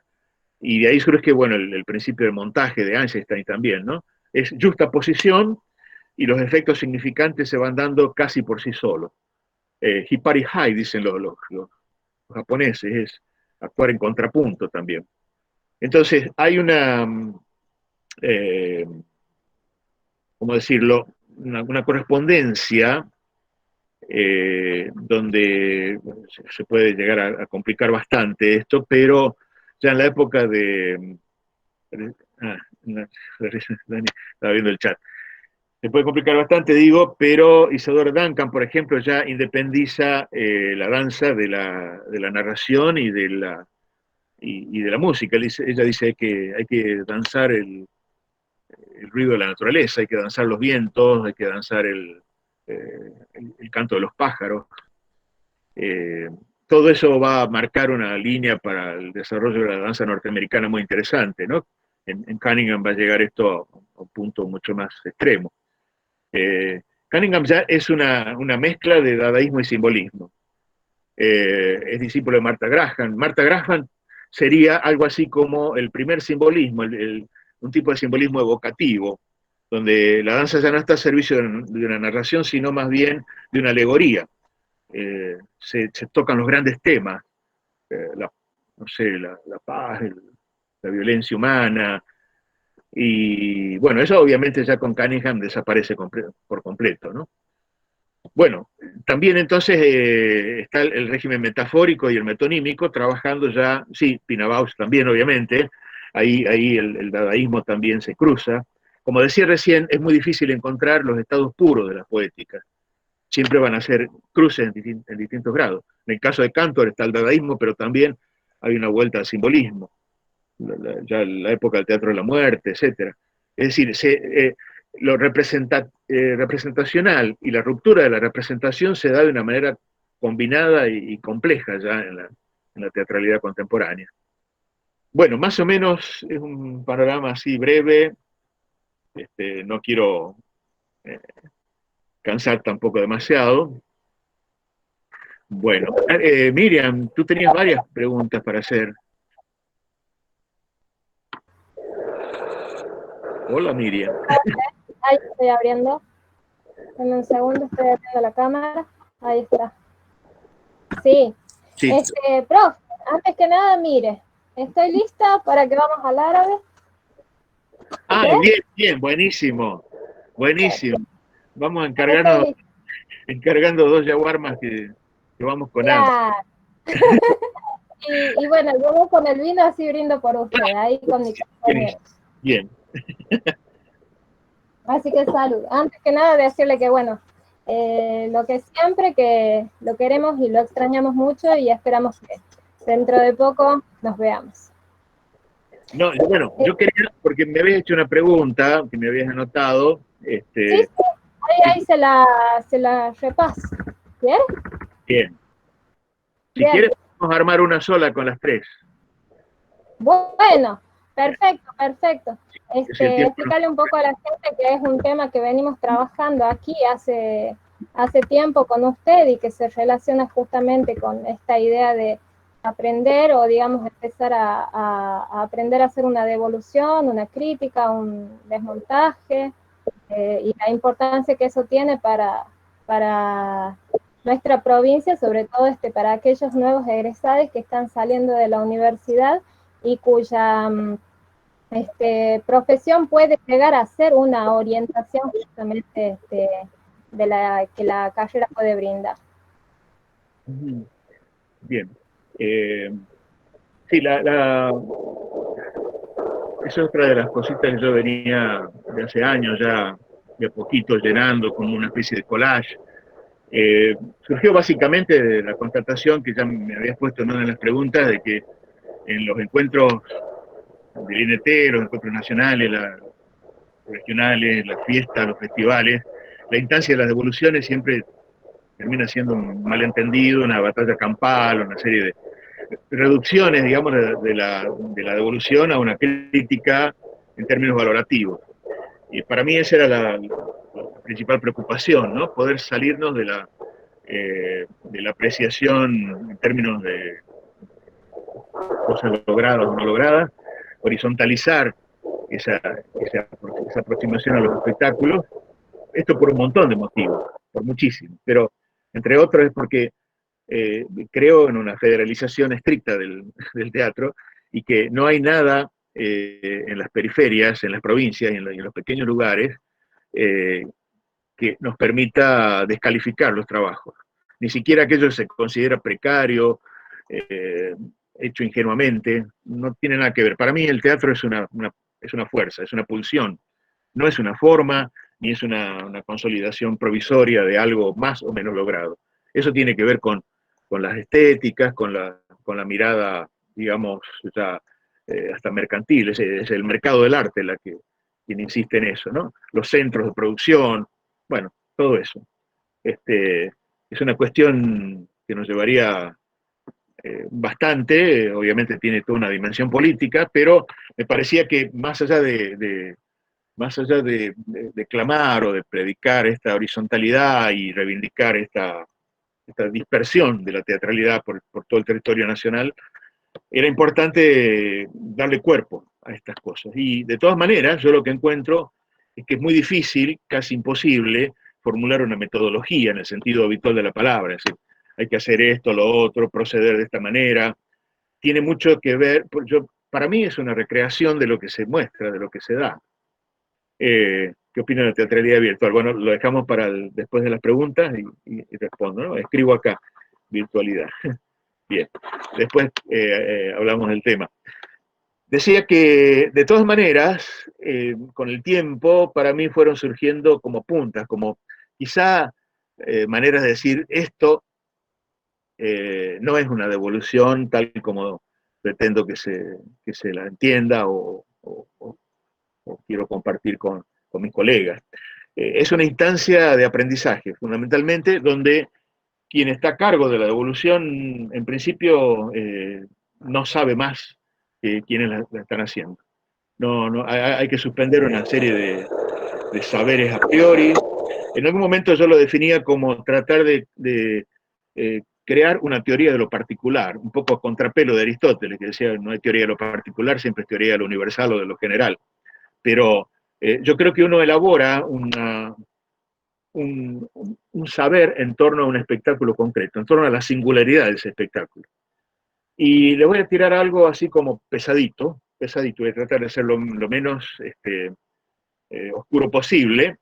Y de ahí surge, bueno, el principio del montaje de Einstein también, ¿no? Es justaposición y los efectos significantes se van dando casi por sí solos. Hipari hai, dicen los japoneses, es actuar en contrapunto también. Entonces, hay ¿cómo decirlo? Una correspondencia donde se puede llegar a complicar bastante esto, pero ya en la época de... estaba viendo el chat. Se puede complicar bastante, digo, pero Isadora Duncan, por ejemplo, ya independiza la danza de la narración y de la música. Ella dice que hay que danzar el ruido de la naturaleza, hay que danzar los vientos, hay que danzar el canto de los pájaros. Todo eso va a marcar una línea para el desarrollo de la danza norteamericana muy interesante, ¿no? En Cunningham va a llegar esto a un punto mucho más extremo. Cunningham ya es una mezcla de dadaísmo y simbolismo. Es discípulo de Martha Graham. Martha Graham sería algo así como el primer simbolismo, un tipo de simbolismo evocativo, donde la danza ya no está al servicio de una narración, sino más bien de una alegoría. Se tocan los grandes temas, la paz, la violencia humana, y bueno, eso obviamente ya con Cunningham desaparece por completo, ¿no? Bueno, también entonces está el régimen metafórico y el metonímico trabajando ya, sí, Pina Bausch también obviamente, ahí el dadaísmo también se cruza. Como decía recién, es muy difícil encontrar los estados puros de la poética. Siempre van a ser cruces en distintos grados. En el caso de Cantor está el dadaísmo, pero también hay una vuelta al simbolismo. Ya la época del teatro de la muerte, etc. Es decir, lo representacional y la ruptura de la representación se da de una manera combinada y compleja ya en la teatralidad contemporánea. Bueno, más o menos es un panorama así breve. No quiero cansar tampoco demasiado. Bueno, Miriam, tú tenías varias preguntas para hacer. Hola, Miriam. Ahí estoy abriendo. En un segundo estoy abriendo la cámara. Ahí está. Sí. Sí. Prof, antes que nada, mire, estoy lista para que vamos al árabe. Ah, ¿Bien? bien, bien, buenísimo, buenísimo. Vamos a Estoy lista. encargando 2 yaguarmas que vamos con hambre. Claro. Y bueno, yo voy con el vino así brindo por usted, ahí con mi compañero. Bien. Así que salud. Antes que nada, decirle que bueno, lo que siempre que lo queremos y lo extrañamos mucho y esperamos que dentro de poco nos veamos. No, bueno, yo quería, porque me habías hecho una pregunta que me habías anotado. Sí, ahí se la repaso. ¿Bien? Bien. Si Bien. quieres, vamos a armar una sola con las 3. Bueno, perfecto. Si el tiempo Explicarle un poco a la gente que es un tema que venimos trabajando aquí hace tiempo con usted y que se relaciona justamente con esta idea de aprender o digamos empezar a aprender a hacer una devolución, una crítica, un desmontaje y la importancia que eso tiene para nuestra provincia, sobre todo para aquellos nuevos egresados que están saliendo de la universidad y cuya profesión puede llegar a ser una orientación justamente de la que la carrera puede brindar. Bien. Sí, esa es otra de las cositas que yo venía de hace años ya, de a poquito llenando como una especie de collage. Surgió básicamente de la constatación que ya me habías puesto en una de las preguntas, de que en los encuentros del INT, los encuentros nacionales, regionales, las fiestas, los festivales, la instancia de las devoluciones siempre termina siendo un malentendido, una batalla campal, una serie de reducciones, digamos, de la devolución a una crítica en términos valorativos. Y para mí esa era la principal preocupación, ¿no? Poder salirnos de la apreciación en términos de cosas logradas o no logradas, horizontalizar esa aproximación a los espectáculos, esto por un montón de motivos, por muchísimos, pero entre otros es porque creo en una federalización estricta del teatro y que no hay nada en las periferias, en las provincias y en los pequeños lugares que nos permita descalificar los trabajos. Ni siquiera aquello que se considera precario, hecho ingenuamente, no tiene nada que ver. Para mí el teatro es una fuerza, es una pulsión, no es una forma, ni es una consolidación provisoria de algo más o menos logrado. Eso tiene que ver con las estéticas, con la mirada, digamos, ya, hasta mercantil, es el mercado del arte quien insiste en eso, ¿no? Los centros de producción, bueno, todo eso. Es una cuestión que nos llevaría bastante, obviamente tiene toda una dimensión política, pero me parecía que más allá de clamar o de predicar esta horizontalidad y reivindicar esta dispersión de la teatralidad por todo el territorio nacional, era importante darle cuerpo a estas cosas. Y de todas maneras, yo lo que encuentro es que es muy difícil, casi imposible, formular una metodología en el sentido habitual de la palabra. Es decir, hay que hacer esto, lo otro, proceder de esta manera. Tiene mucho que ver, para mí es una recreación de lo que se muestra, de lo que se da. ¿Qué opina de la teatralidad virtual? Bueno, lo dejamos para después de las preguntas y respondo, ¿no? Escribo acá, virtualidad. Bien, después hablamos del tema. Decía que, de todas maneras, con el tiempo, para mí fueron surgiendo como puntas, como quizá maneras de decir, esto no es una devolución tal como pretendo que se la entienda o quiero compartir con mis colegas. Es una instancia de aprendizaje, fundamentalmente, donde quien está a cargo de la devolución, en principio, no sabe más que quienes la están haciendo. No, hay que suspender una serie de saberes a priori. En algún momento yo lo definía como tratar de crear una teoría de lo particular, un poco a contrapelo de Aristóteles, que decía no hay teoría de lo particular, siempre es teoría de lo universal o de lo general. Pero yo creo que uno elabora un saber en torno a un espectáculo concreto, en torno a la singularidad de ese espectáculo. Y le voy a tirar algo así como pesadito, voy a tratar de ser lo menos oscuro posible,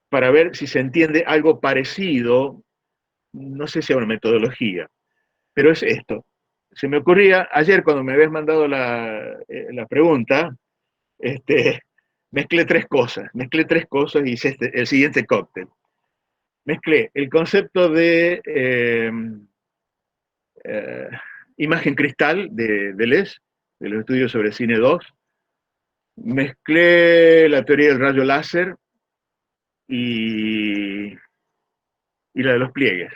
para ver si se entiende algo parecido, no sé si a una metodología, pero es esto. Se me ocurría, ayer cuando me habías mandado la pregunta, mezclé tres cosas y hice el siguiente cóctel. Mezclé el concepto de imagen cristal de Deleuze, de los estudios sobre cine 2, mezclé la teoría del rayo láser y la de los pliegues,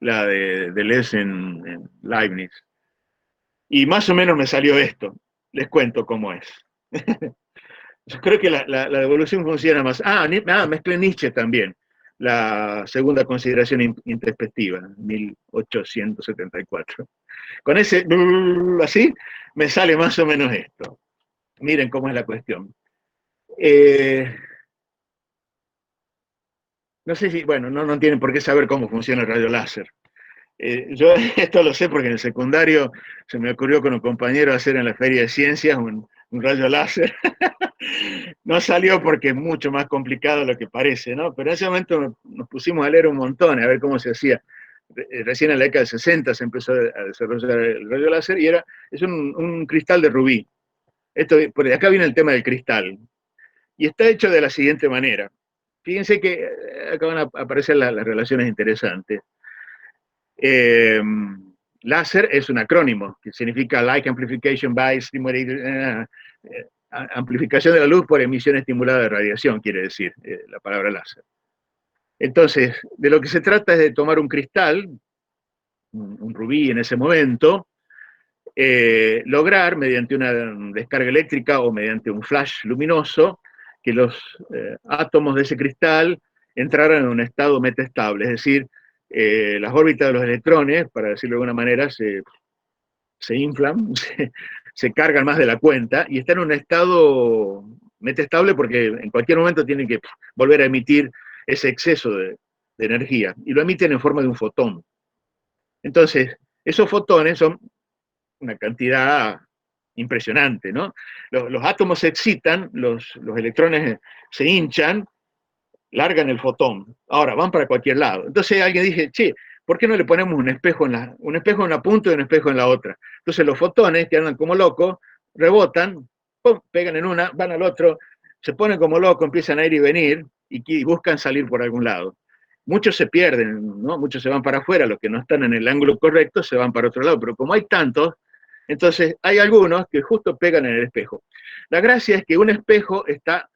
la de Deleuze en Leibniz. Y más o menos me salió esto. Les cuento cómo es. Yo creo que la devolución funciona más. Mezclé Nietzsche también. La segunda consideración introspectiva, 1874. Con ese así, me sale más o menos esto. Miren cómo es la cuestión. No sé si, bueno, no tienen por qué saber cómo funciona el rayo láser. Yo esto lo sé porque en el secundario se me ocurrió con un compañero hacer en la Feria de Ciencias un rayo láser. No salió porque es mucho más complicado de lo que parece, ¿no? Pero en ese momento nos pusimos a leer un montón, a ver cómo se hacía. Recién en la década de 60 se empezó a desarrollar el rayo láser y es un cristal de rubí. Por acá viene el tema del cristal. Y está hecho de la siguiente manera. Fíjense que acá van a aparecer las relaciones interesantes. Láser es un acrónimo que significa Light Amplification by Stimulated, amplificación de la luz por emisión estimulada de radiación, quiere decir la palabra láser. Entonces, de lo que se trata es de tomar un cristal, un rubí en ese momento, lograr mediante una descarga eléctrica o mediante un flash luminoso que los átomos de ese cristal entraran en un estado metaestable, es decir, las órbitas de los electrones, para decirlo de alguna manera, se inflan, se cargan más de la cuenta y están en un estado metaestable porque en cualquier momento tienen que volver a emitir ese exceso de energía y lo emiten en forma de un fotón. Entonces, esos fotones son una cantidad impresionante, ¿no? Los átomos se excitan, los electrones se hinchan, largan el fotón. Ahora, van para cualquier lado. Entonces alguien dice, che, ¿por qué no le ponemos un espejo en una punta y un espejo en la otra? Entonces los fotones, que andan como locos, rebotan, ¡pum!, pegan en una, van al otro, se ponen como locos, empiezan a ir y venir, y buscan salir por algún lado. Muchos se pierden, ¿no? Muchos se van para afuera, los que no están en el ángulo correcto se van para otro lado, pero como hay tantos, entonces hay algunos que justo pegan en el espejo. La gracia es que un espejo está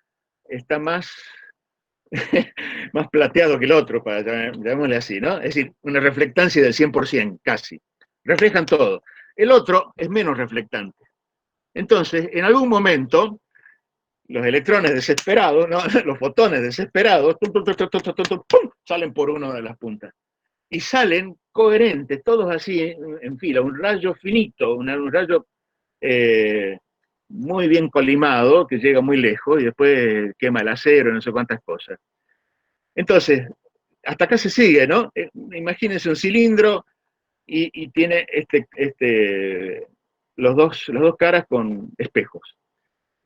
más más plateado que el otro, llamémosle así, ¿no? Es decir, una reflectancia del 100%, casi. Reflejan todo. El otro es menos reflectante. Entonces, en algún momento, los electrones desesperados, ¿no? Los fotones desesperados, ¡pum!, salen por una de las puntas. Y salen coherentes, todos así en fila, un rayo finito, un rayo muy bien colimado, que llega muy lejos y después quema el acero, no sé cuántas cosas. Entonces, hasta acá se sigue, ¿no? Imagínense un cilindro y tiene los dos caras con espejos.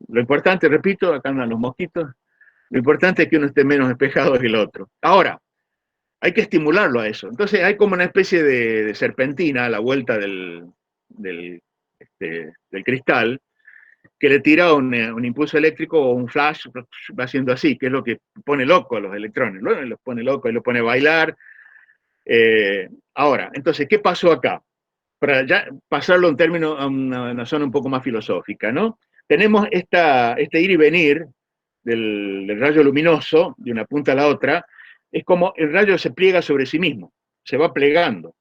Lo importante, repito, acá andan los mosquitos, lo importante es que uno esté menos despejado que el otro. Ahora, hay que estimularlo a eso. Entonces hay como una especie de serpentina a la vuelta del cristal, que le tira un impulso eléctrico o un flash, va haciendo así, que es lo que pone loco a los electrones, ¿no? Los pone loco y los pone a bailar. Ahora, entonces, ¿qué pasó acá? Para ya pasarlo en términos a una zona un poco más filosófica, ¿no? Tenemos este ir y venir del rayo luminoso de una punta a la otra, es como el rayo se pliega sobre sí mismo, se va plegando.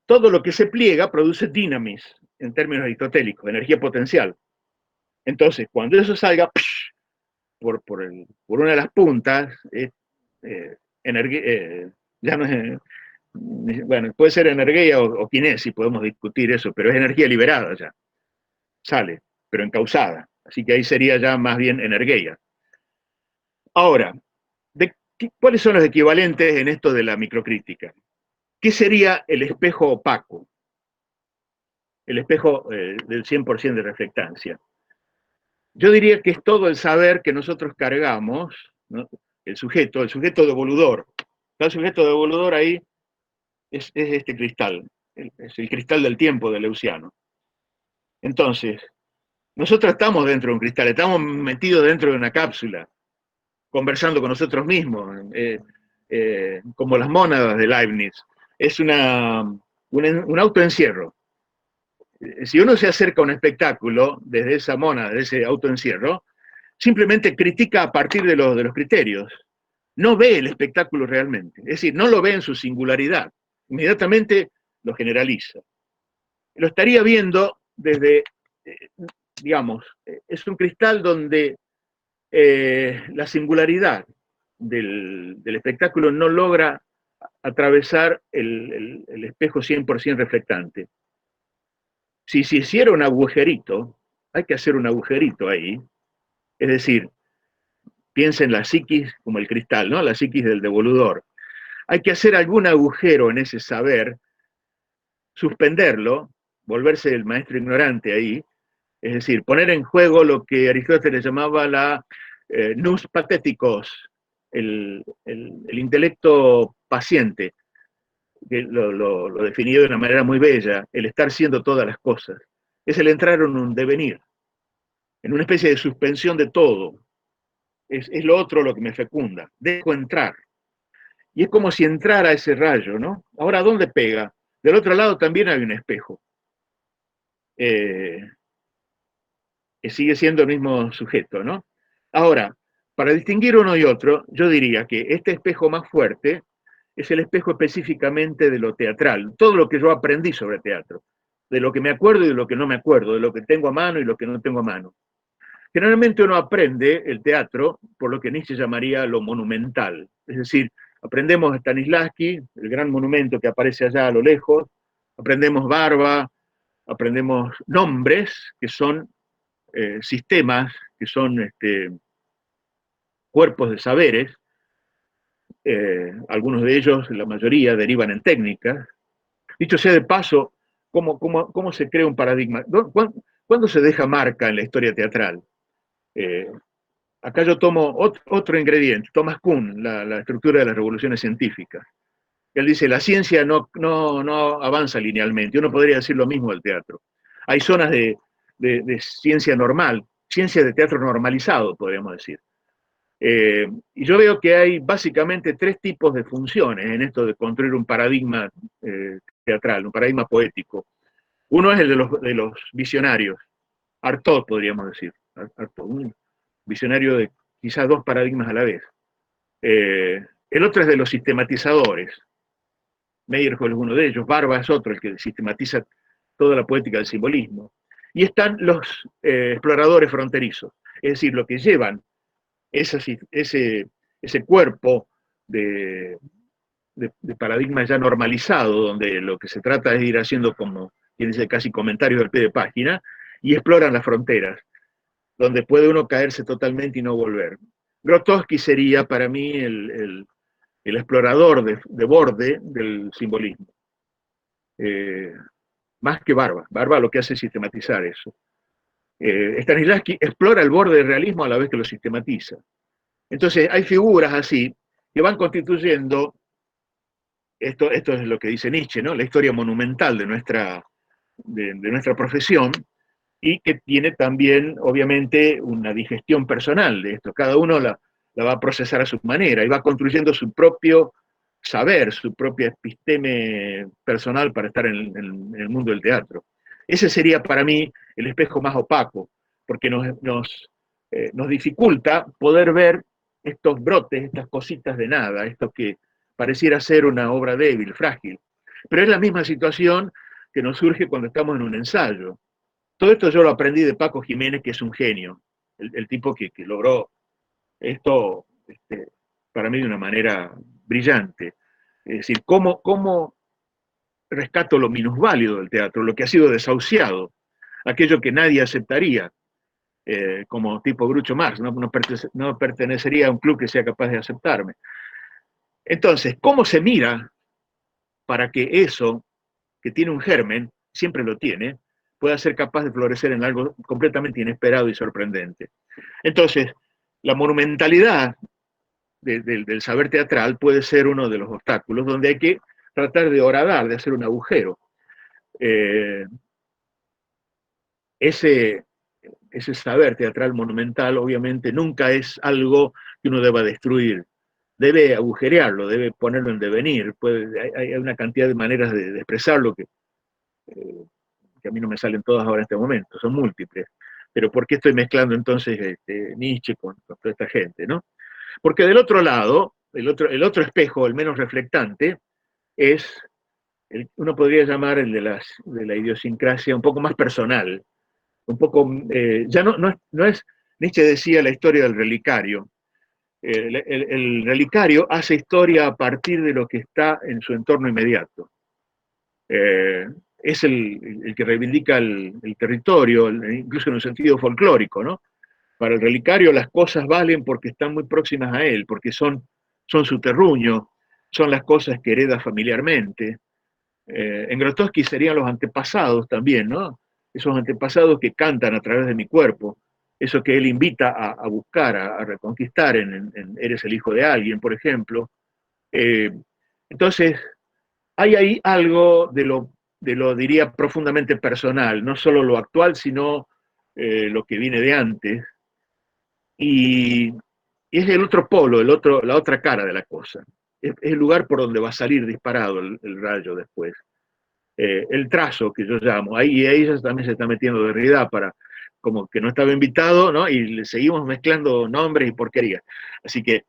Todo lo que se pliega produce dinamis, en términos aristotélicos, energía potencial. Entonces, cuando eso salga por una de las puntas, ya no es, bueno, puede ser energía o kinesis, podemos discutir eso, pero es energía liberada ya, sale, pero encausada, así que ahí sería ya más bien energía. Ahora, ¿cuáles son los equivalentes en esto de la microcrítica? ¿Qué sería el espejo opaco? el espejo del 100% de reflectancia. Yo diría que es todo el saber que nosotros cargamos, ¿no? El sujeto devoludor. El sujeto devoludor ahí es este cristal, es el cristal del tiempo de Leuciano. Entonces, nosotros estamos dentro de un cristal, estamos metidos dentro de una cápsula, conversando con nosotros mismos, como las mónadas de Leibniz. Es un autoencierro. Si uno se acerca a un espectáculo desde esa mónada, de ese autoencierro, simplemente critica a partir de los criterios. No ve el espectáculo realmente. Es decir, no lo ve en su singularidad. Inmediatamente lo generaliza. Lo estaría viendo desde, digamos, es un cristal donde la singularidad del espectáculo no logra atravesar el espejo 100% reflectante. Si se hiciera un agujerito, hay que hacer un agujerito ahí, es decir, piensa en la psiquis como el cristal, ¿no? La psiquis del devoludor. Hay que hacer algún agujero en ese saber, suspenderlo, volverse el maestro ignorante ahí, es decir, poner en juego lo que Aristóteles llamaba la nous patheticos, el intelecto paciente, que lo definió de una manera muy bella, el estar siendo todas las cosas. Es el entrar en un devenir, en una especie de suspensión de todo. Es lo otro lo que me fecunda. Dejo entrar. Y es como si entrara ese rayo, ¿no? Ahora, ¿dónde pega? Del otro lado también hay un espejo. Que sigue siendo el mismo sujeto, ¿no? Ahora, para distinguir uno y otro, yo diría que este espejo más fuerte es el espejo específicamente de lo teatral, todo lo que yo aprendí sobre teatro, de lo que me acuerdo y de lo que no me acuerdo, de lo que tengo a mano y lo que no tengo a mano. Generalmente uno aprende el teatro por lo que Nietzsche llamaría lo monumental, es decir, aprendemos Stanislavski, el gran monumento que aparece allá a lo lejos, aprendemos Barba, aprendemos nombres que son sistemas, que son cuerpos de saberes, algunos de ellos, la mayoría, derivan en técnicas. Dicho sea de paso, ¿cómo se crea un paradigma? ¿Cuándo se deja marca en la historia teatral? Acá yo tomo otro ingrediente, Thomas Kuhn, la estructura de las revoluciones científicas. Él dice, la ciencia no avanza linealmente, uno podría decir lo mismo del teatro. Hay zonas de ciencia normal, ciencia de teatro normalizado, podríamos decir. Y yo veo que hay básicamente tres tipos de funciones en esto de construir un paradigma teatral, un paradigma poético. Uno es el de los visionarios, Artaud podríamos decir, Artaud, un visionario de quizás dos paradigmas a la vez. El otro es de los sistematizadores, Meyerhold es uno de ellos, Barba es otro, el que sistematiza toda la poética del simbolismo. Y están los exploradores fronterizos, es decir, lo que llevan ese cuerpo de paradigma ya normalizado, donde lo que se trata es ir haciendo como, quien dice, casi comentarios al pie de página, y exploran las fronteras, donde puede uno caerse totalmente y no volver. Grotowski sería para mí el explorador de borde del simbolismo. Más que Barba. Barba lo que hace es sistematizar eso. Stanislavski explora el borde del realismo a la vez que lo sistematiza. Entonces hay figuras así que van constituyendo, esto es lo que dice Nietzsche, ¿no? La historia monumental de nuestra profesión, y que tiene también, obviamente, una digestión personal de esto. Cada uno la va a procesar a su manera y va construyendo su propio saber, su propia episteme personal para estar en el mundo del teatro. Ese sería para mí el espejo más opaco, porque nos dificulta poder ver estos brotes, estas cositas de nada, esto que pareciera ser una obra débil, frágil. Pero es la misma situación que nos surge cuando estamos en un ensayo. Todo esto yo lo aprendí de Paco Jiménez, que es un genio, el tipo que logró esto para mí de una manera brillante. Es decir, cómo rescato lo minusválido del teatro, lo que ha sido desahuciado, aquello que nadie aceptaría, como tipo Groucho Marx, no pertenecería a un club que sea capaz de aceptarme. Entonces, ¿cómo se mira para que eso, que tiene un germen, siempre lo tiene, pueda ser capaz de florecer en algo completamente inesperado y sorprendente. Entonces, la monumentalidad del saber teatral puede ser uno de los obstáculos, donde hay que tratar de horadar, de hacer un agujero. Ese saber teatral monumental obviamente nunca es algo que uno deba destruir, debe agujerearlo, debe ponerlo en devenir, hay una cantidad de maneras de expresarlo que a mí no me salen todas ahora en este momento, son múltiples. Pero ¿por qué estoy mezclando entonces Nietzsche con toda esta gente, ¿no? Porque del otro lado, el otro espejo, el menos reflectante, es, uno podría llamar el de la idiosincrasia un poco más personal, un poco, ya no es, Nietzsche decía la historia del relicario. El relicario hace historia a partir de lo que está en su entorno inmediato. Es el que reivindica el territorio, incluso en un sentido folclórico, ¿no? Para el relicario las cosas valen porque están muy próximas a él, porque son su terruño, son las cosas que hereda familiarmente. En Grotowski serían los antepasados también, ¿no? Esos antepasados que cantan a través de mi cuerpo, eso que él invita a buscar, a reconquistar en Eres el hijo de alguien, por ejemplo. Entonces, hay ahí algo de lo diría, profundamente personal, no solo lo actual, sino lo que viene de antes. Y es el otro polo, la otra cara de la cosa. Es el lugar por donde va a salir disparado el rayo después. El trazo, que yo llamo, ahí ella también se está metiendo Derrida para, como que no estaba invitado, ¿no? Y le seguimos mezclando nombres y porquerías. Así que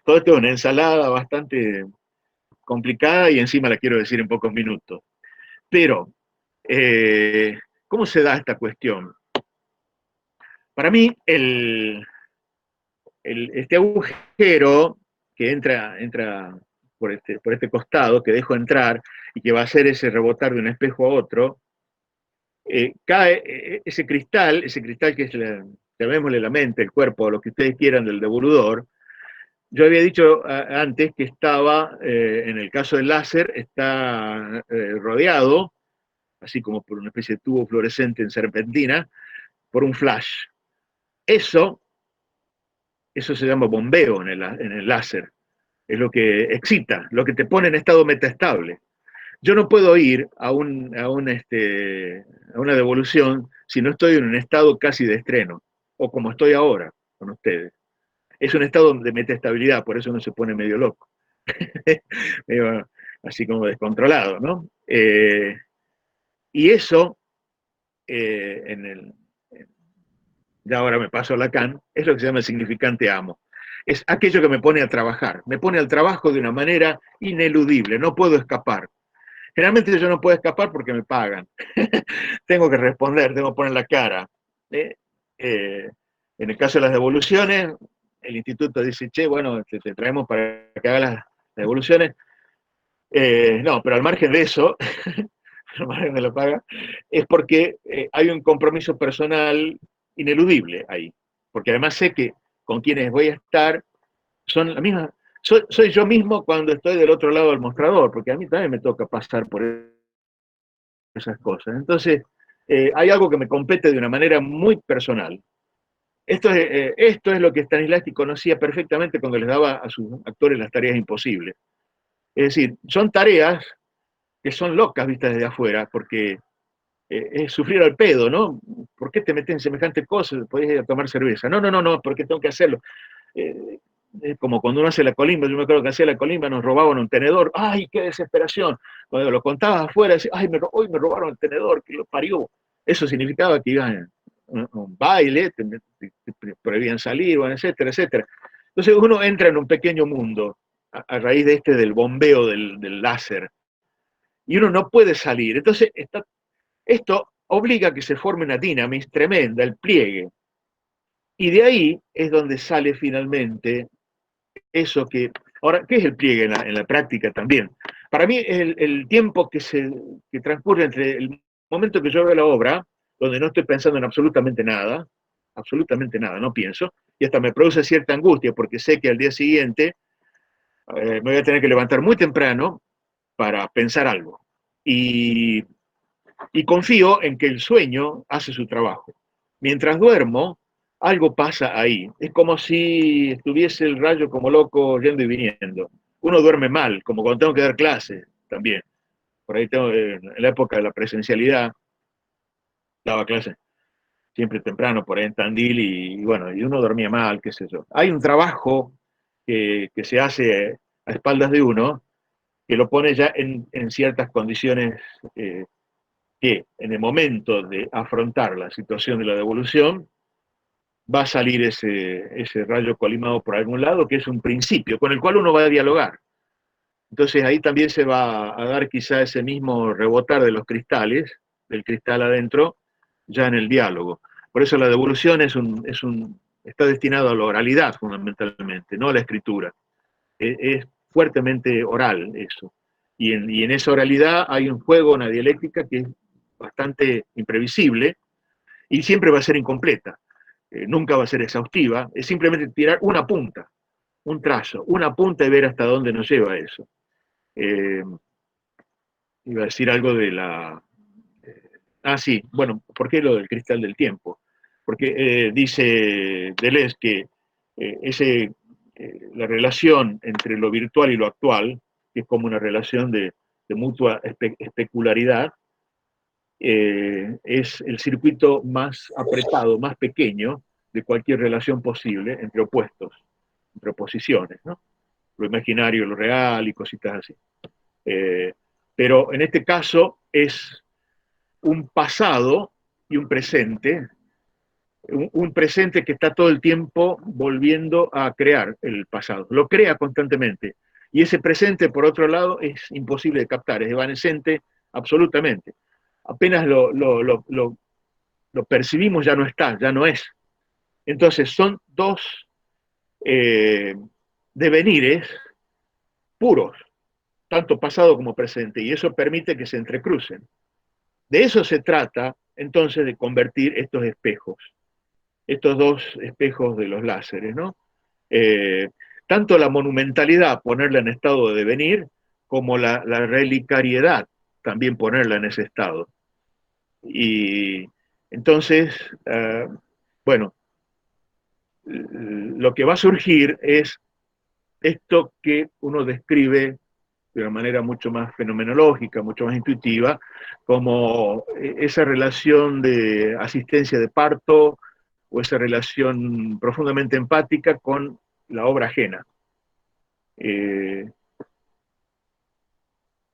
todo esto es una ensalada bastante complicada y encima la quiero decir en pocos minutos. Pero, ¿cómo se da esta cuestión? Para mí, este agujero que entra por este costado, que dejo entrar y que va a hacer ese rebotar de un espejo a otro, cae ese cristal que es, llamémosle la mente, el cuerpo, lo que ustedes quieran del devoludor. Yo había dicho antes que estaba, en el caso del láser, está rodeado, así como por una especie de tubo fluorescente en serpentina, por un flash. Eso se llama bombeo en el láser. Es lo que excita, lo que te pone en estado metaestable. Yo no puedo ir a una devolución si no estoy en un estado casi de estreno, o como estoy ahora con ustedes. Es un estado de metaestabilidad, por eso uno se pone medio loco, medio así como descontrolado, ¿no? Y eso, ya ahora me paso a Lacan, es lo que se llama el significante amo. Es aquello que me pone a trabajar, me pone al trabajo de una manera ineludible, no puedo escapar. Generalmente yo no puedo escapar porque me pagan. Tengo que responder, tengo que poner la cara. En el caso de las devoluciones, el instituto dice, che, bueno, te traemos para que hagas las devoluciones. No, pero al margen de eso, al margen de la paga, es porque hay un compromiso personal ineludible ahí. Porque además sé que con quienes voy a estar son la misma. Soy yo mismo cuando estoy del otro lado del mostrador, porque a mí también me toca pasar por esas cosas. Entonces, hay algo que me compete de una manera muy personal. Esto es lo que Stanislavski conocía perfectamente cuando les daba a sus actores las tareas imposibles. Es decir, son tareas que son locas vistas desde afuera, porque es sufrir al pedo, ¿no? ¿Por qué te metes en semejante cosa? Podés ir a tomar cerveza. No, porque tengo que hacerlo. Como cuando uno hace la colimba, yo me acuerdo que hacía la colimba, nos robaban un tenedor, ¡ay, qué desesperación! Cuando lo contabas afuera, decías, ¡ay, hoy me robaron el tenedor, que lo parió! Eso significaba que iban a un baile, te prohibían salir, bueno, etcétera, etcétera. Entonces uno entra en un pequeño mundo a raíz de del bombeo del láser, y uno no puede salir. Entonces esto obliga a que se forme una dinamis tremenda, el pliegue. Y de ahí es donde sale finalmente eso que... Ahora, ¿qué es el pliegue en la práctica también? Para mí es el tiempo que transcurre entre el momento que yo veo la obra, donde no estoy pensando en absolutamente nada, no pienso, y hasta me produce cierta angustia, porque sé que al día siguiente me voy a tener que levantar muy temprano para pensar algo. Y y confío en que el sueño hace su trabajo. Mientras duermo, algo pasa ahí. Es como si estuviese el rayo como loco yendo y viniendo. Uno duerme mal, como cuando tengo que dar clases también. Por ahí tengo, en la época de la presencialidad, daba clases siempre temprano, por ahí en Tandil, y bueno, y uno dormía mal, qué sé yo. Hay un trabajo que se hace a espaldas de uno, que lo pone ya en ciertas condiciones que en el momento de afrontar la situación de la devolución, va a salir ese rayo colimado por algún lado, que es un principio con el cual uno va a dialogar. Entonces ahí también se va a dar quizá ese mismo rebotar de los cristales, del cristal adentro, ya en el diálogo. Por eso la devolución está destinado a la oralidad fundamentalmente, no a la escritura. Es fuertemente oral eso. Y en esa oralidad hay un juego, una dialéctica que es bastante imprevisible y siempre va a ser incompleta. Nunca va a ser exhaustiva, es simplemente tirar una punta, un trazo, una punta y ver hasta dónde nos lleva eso. Iba a decir algo de la... sí, bueno, ¿por qué lo del cristal del tiempo? Porque dice Deleuze que la relación entre lo virtual y lo actual, que es como una relación de mutua especularidad, es el circuito más apretado, más pequeño de cualquier relación posible entre opuestos, entre oposiciones, ¿no? Lo imaginario, lo real y cositas así. Pero en este caso es un pasado y un presente que está todo el tiempo volviendo a crear el pasado, lo crea constantemente. Y ese presente, por otro lado, es imposible de captar, es evanescente absolutamente. Apenas lo percibimos, ya no está, ya no es. Entonces son dos devenires puros, tanto pasado como presente, y eso permite que se entrecrucen. De eso se trata, entonces, de convertir estos espejos, estos dos espejos de los láseres, ¿no? Tanto la monumentalidad, ponerla en estado de devenir, como la relicariedad, también ponerla en ese estado. Y entonces, bueno, lo que va a surgir es esto que uno describe de una manera mucho más fenomenológica, mucho más intuitiva, como esa relación de asistencia de parto o esa relación profundamente empática con la obra ajena.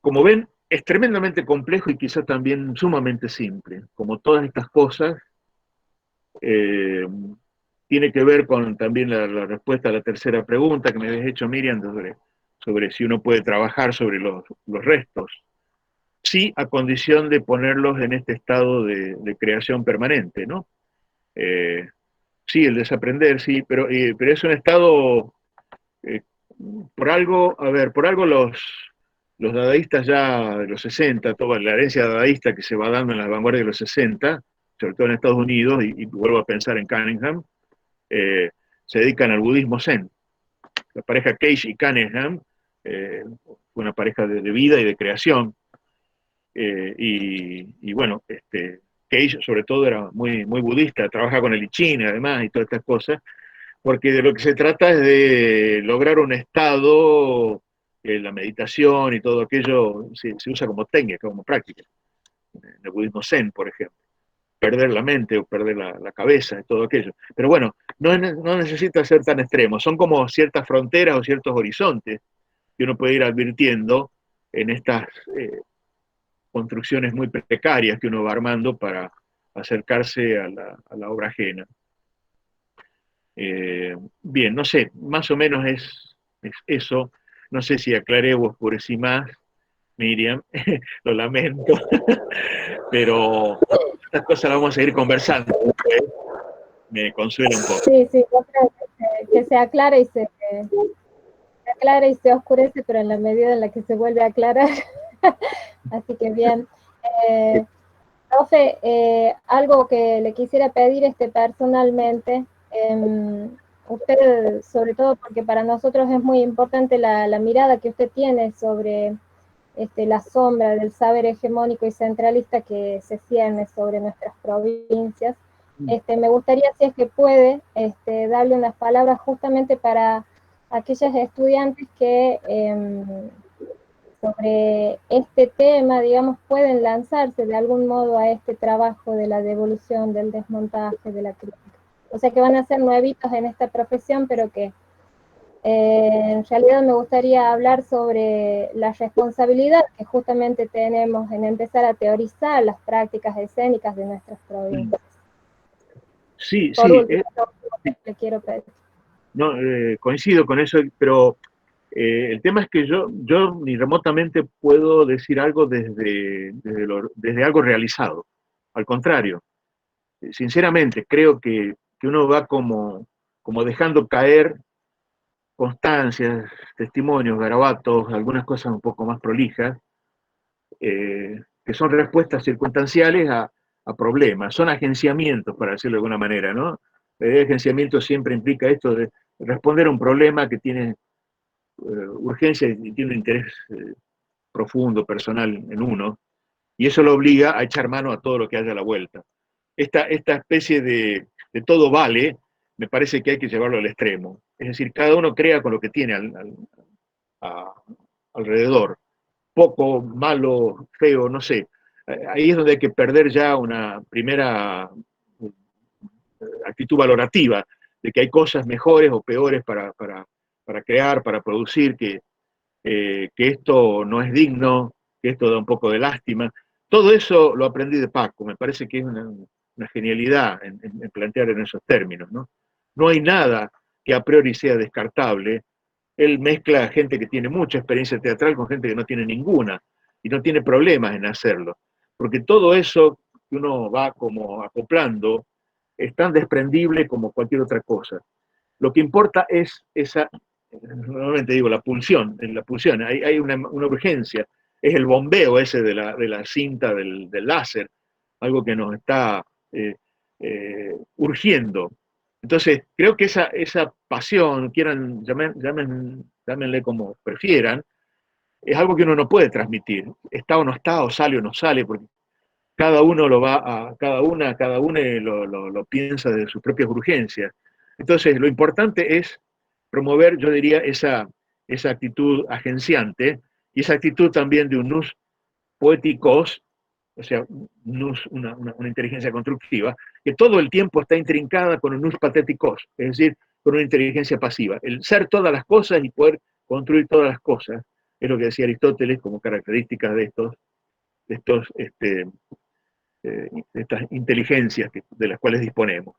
Como ven, es tremendamente complejo y quizá también sumamente simple. Como todas estas cosas, tiene que ver con también la respuesta a la tercera pregunta que me habías hecho, Miriam, sobre si uno puede trabajar sobre los restos. Sí, a condición de ponerlos en este estado de creación permanente, ¿no? Sí, el desaprender, sí, pero es un estado, por algo, a ver, por algo los dadaístas ya de los 60, toda la herencia dadaísta que se va dando en la vanguardia de los 60, sobre todo en Estados Unidos, y vuelvo a pensar en Cunningham, se dedican al budismo zen. La pareja Cage y Cunningham fue una pareja de vida y de creación, y bueno, Cage sobre todo era muy, muy budista, trabaja con el I Ching además y todas estas cosas, porque de lo que se trata es de lograr un estado, la meditación y todo aquello se usa como técnica, como práctica, en el budismo zen, por ejemplo, perder la mente o perder la cabeza y todo aquello. Pero bueno, no necesita ser tan extremo, son como ciertas fronteras o ciertos horizontes que uno puede ir advirtiendo en estas construcciones muy precarias que uno va armando para acercarse a la obra ajena. Bien, no sé, más o menos es eso. No sé si aclaré o oscurecí más, Miriam, lo lamento, pero estas cosas las vamos a seguir conversando. Me consuela un poco. Sí, yo creo que se aclara y se oscurece, pero en la medida en la que se vuelve a aclarar. Así que bien. Profe, algo que le quisiera pedir personalmente, usted, sobre todo porque para nosotros es muy importante la mirada que usted tiene sobre la sombra del saber hegemónico y centralista que se cierne sobre nuestras provincias. Me gustaría, si es que puede, darle unas palabras justamente para aquellos estudiantes que sobre este tema, digamos, pueden lanzarse de algún modo a este trabajo de la devolución, del desmontaje, de la crítica. O sea que van a ser nuevitos en esta profesión, pero que en realidad me gustaría hablar sobre la responsabilidad que justamente tenemos en empezar a teorizar las prácticas escénicas de nuestras provincias. Sí, Por sí. último, le quiero pedir. No, coincido con eso, pero el tema es que yo ni remotamente puedo decir algo desde algo realizado. Al contrario, sinceramente, creo que uno va como dejando caer constancias, testimonios, garabatos, algunas cosas un poco más prolijas, que son respuestas circunstanciales a problemas, son agenciamientos, para decirlo de alguna manera, ¿no? La idea de agenciamiento siempre implica esto de responder a un problema que tiene urgencia y tiene un interés profundo, personal en uno, y eso lo obliga a echar mano a todo lo que haya a la vuelta. Esta especie de todo vale, me parece que hay que llevarlo al extremo. Es decir, cada uno crea con lo que tiene alrededor. Poco, malo, feo, no sé. Ahí es donde hay que perder ya una primera actitud valorativa, de que hay cosas mejores o peores para crear, para producir, que esto no es digno, que esto da un poco de lástima. Todo eso lo aprendí de Paco, me parece que es una genialidad en plantear en esos términos, ¿no? No hay nada que a priori sea descartable. Él mezcla gente que tiene mucha experiencia teatral con gente que no tiene ninguna, y no tiene problemas en hacerlo, porque todo eso que uno va como acoplando es tan desprendible como cualquier otra cosa. Lo que importa es esa, nuevamente digo, la pulsión, hay una urgencia, es el bombeo ese de la cinta del láser, algo que nos está urgiendo. Entonces, creo que esa pasión, quieran, llámenle como prefieran, es algo que uno no puede transmitir. Está o no está, o sale o no sale, porque cada uno lo va a, cada uno lo piensa de sus propias urgencias. Entonces, lo importante es promover, yo diría, esa actitud agenciante y esa actitud también de un nus poéticos, o sea, una inteligencia constructiva, que todo el tiempo está intrincada con un nus patéticos, es decir, con una inteligencia pasiva. El ser todas las cosas y poder construir todas las cosas, es lo que decía Aristóteles como características de estas inteligencias de las cuales disponemos.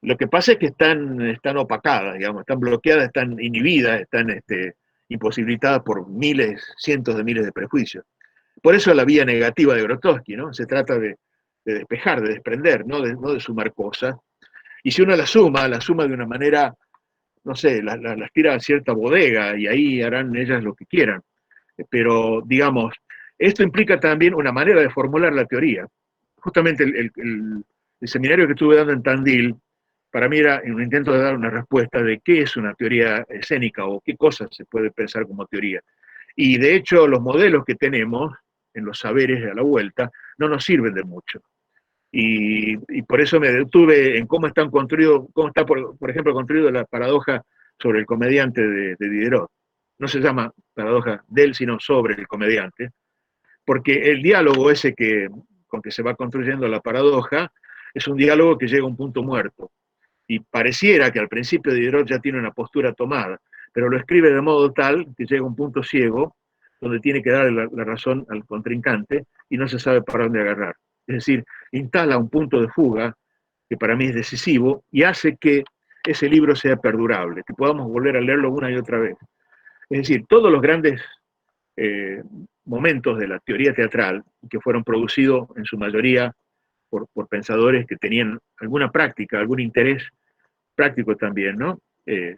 Lo que pasa es que están opacadas, digamos, están bloqueadas, están inhibidas, están imposibilitadas por miles, cientos de miles de prejuicios. Por eso la vía negativa de Grotowski, ¿no? Se trata de despejar, de desprender, no de sumar cosas. Y si uno la suma de una manera, no sé, las tira a cierta bodega y ahí harán ellas lo que quieran. Pero, digamos, esto implica también una manera de formular la teoría. Justamente el seminario que estuve dando en Tandil, para mí era un intento de dar una respuesta de qué es una teoría escénica o qué cosas se puede pensar como teoría. Y de hecho los modelos que tenemos en los saberes a la vuelta no nos sirven de mucho. Y por eso me detuve en cómo está por ejemplo, construido la paradoja sobre el comediante de Diderot. No se llama paradoja de él, sino sobre el comediante, porque el diálogo ese con que se va construyendo la paradoja es un diálogo que llega a un punto muerto. Y pareciera que al principio Diderot ya tiene una postura tomada, pero lo escribe de modo tal que llega a un punto ciego donde tiene que darle la razón al contrincante y no se sabe para dónde agarrar. Es decir, instala un punto de fuga que para mí es decisivo y hace que ese libro sea perdurable, que podamos volver a leerlo una y otra vez. Es decir, todos los grandes momentos de la teoría teatral, que fueron producidos en su mayoría por pensadores que tenían alguna práctica, algún interés práctico también, ¿no?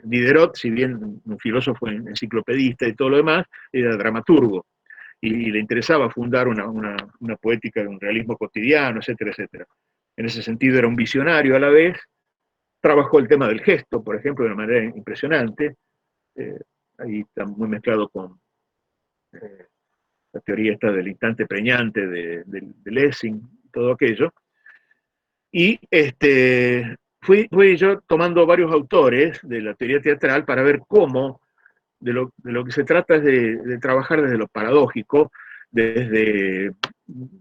Diderot, si bien un filósofo enciclopedista y todo lo demás, era dramaturgo y le interesaba fundar una poética de un realismo cotidiano, etcétera, etcétera. En ese sentido era un visionario a la vez, trabajó el tema del gesto, por ejemplo, de una manera impresionante, ahí está muy mezclado con la teoría esta del instante preñante de Lessing, todo aquello. Y fui yo tomando varios autores de la teoría teatral para ver cómo de lo que se trata es de trabajar desde lo paradójico, desde,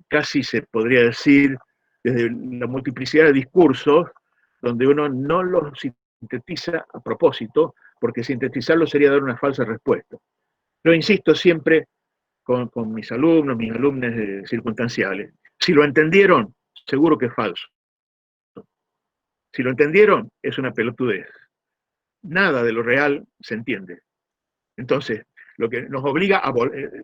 casi se podría decir, desde la multiplicidad de discursos, donde uno no los sintetiza a propósito, porque sintetizarlo sería dar una falsa respuesta. Yo insisto siempre con mis alumnos, mis alumnos circunstanciales, si lo entendieron, seguro que es falso. Si lo entendieron, es una pelotudez. Nada de lo real se entiende. Entonces, lo que nos obliga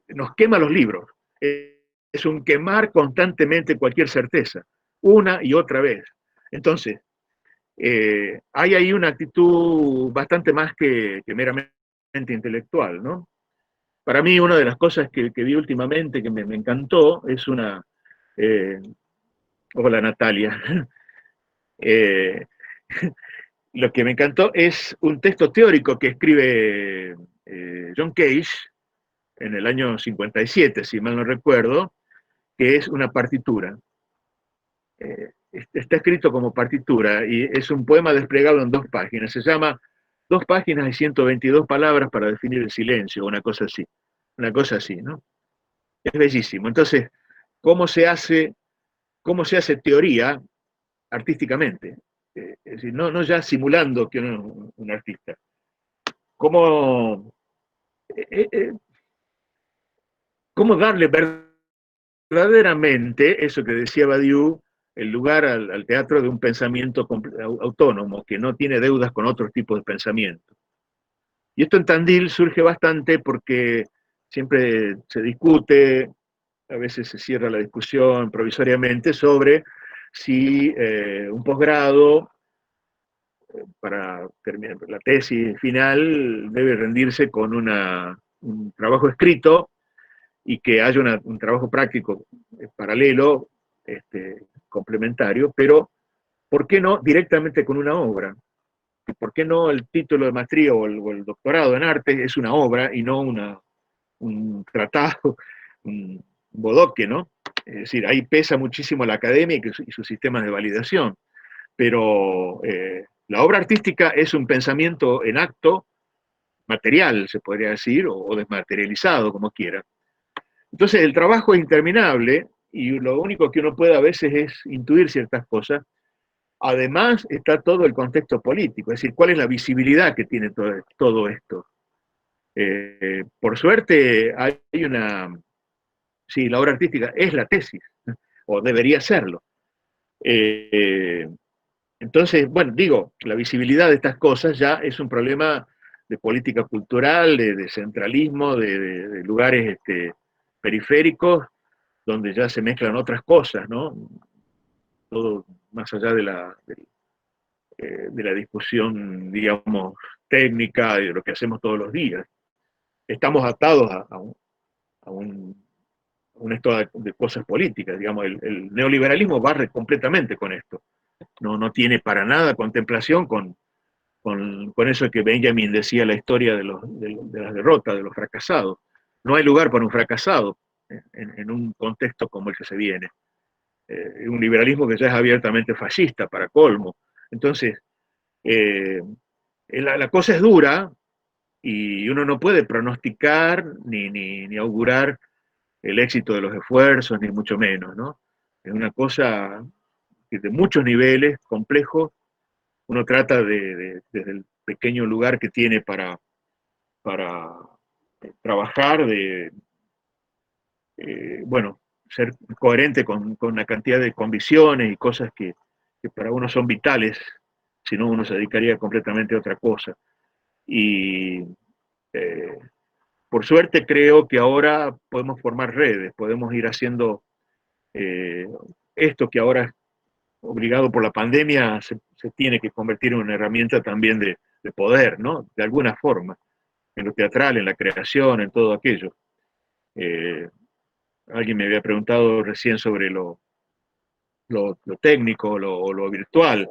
nos quema los libros. Es un quemar constantemente cualquier certeza, una y otra vez. Entonces, hay ahí una actitud bastante más que meramente intelectual, ¿no? Para mí, una de las cosas que vi últimamente que me encantó es una... hola, Natalia. Lo que me encantó es un texto teórico que escribe John Cage en el año 57, si mal no recuerdo, que es una partitura. Está escrito como partitura y es un poema desplegado en 2 páginas. Se llama 2 páginas y 122 palabras para definir el silencio, una cosa así. Una cosa así, ¿no? Es bellísimo. Entonces, ¿cómo se hace teoría artísticamente? Es decir, no ya simulando que uno es un artista. ¿Cómo darle verdaderamente, eso que decía Badiou, el lugar al teatro de un pensamiento autónomo, que no tiene deudas con otros tipos de pensamiento? Y esto en Tandil surge bastante porque siempre se discute, a veces se cierra la discusión provisoriamente sobre si un posgrado para terminar la tesis final debe rendirse con un trabajo escrito y que haya un trabajo práctico paralelo, complementario, pero ¿por qué no directamente con una obra? ¿Por qué no el título de maestría o el doctorado en arte es una obra y no un tratado, un bodoque, ¿no? Es decir, ahí pesa muchísimo la academia y sus sistemas de validación, pero la obra artística es un pensamiento en acto, material, se podría decir, o desmaterializado, como quiera. Entonces el trabajo es interminable y lo único que uno puede a veces es intuir ciertas cosas. Además está todo el contexto político, es decir, cuál es la visibilidad que tiene todo esto. Por suerte hay sí, la obra artística es la tesis, o debería serlo. Entonces, bueno, digo, la visibilidad de estas cosas ya es un problema de política cultural, de centralismo, de lugares periféricos, donde ya se mezclan otras cosas, ¿no? Todo más allá de la discusión, digamos, técnica y de lo que hacemos todos los días. Estamos atados a un estado de cosas políticas, digamos, el neoliberalismo barre completamente con esto. No tiene para nada contemplación con eso que Benjamin decía, la historia de las derrotas, de los fracasados. No hay lugar para un fracasado en un contexto como el que se viene. Un liberalismo que ya es abiertamente fascista, para colmo. Entonces, la cosa es dura y uno no puede pronosticar ni augurar el éxito de los esfuerzos, ni mucho menos, ¿no? Es una cosa que de muchos niveles, complejos, uno trata desde el pequeño lugar que tiene para trabajar, bueno, ser coherente con una cantidad de convicciones y cosas que para uno son vitales, si no uno se dedicaría completamente a otra cosa. Y por suerte creo que ahora podemos formar redes, podemos ir haciendo esto que ahora, obligado por la pandemia, se tiene que convertir en una herramienta también de poder, ¿no? De alguna forma, en lo teatral, en la creación, en todo aquello. Alguien me había preguntado recién sobre lo técnico, lo virtual.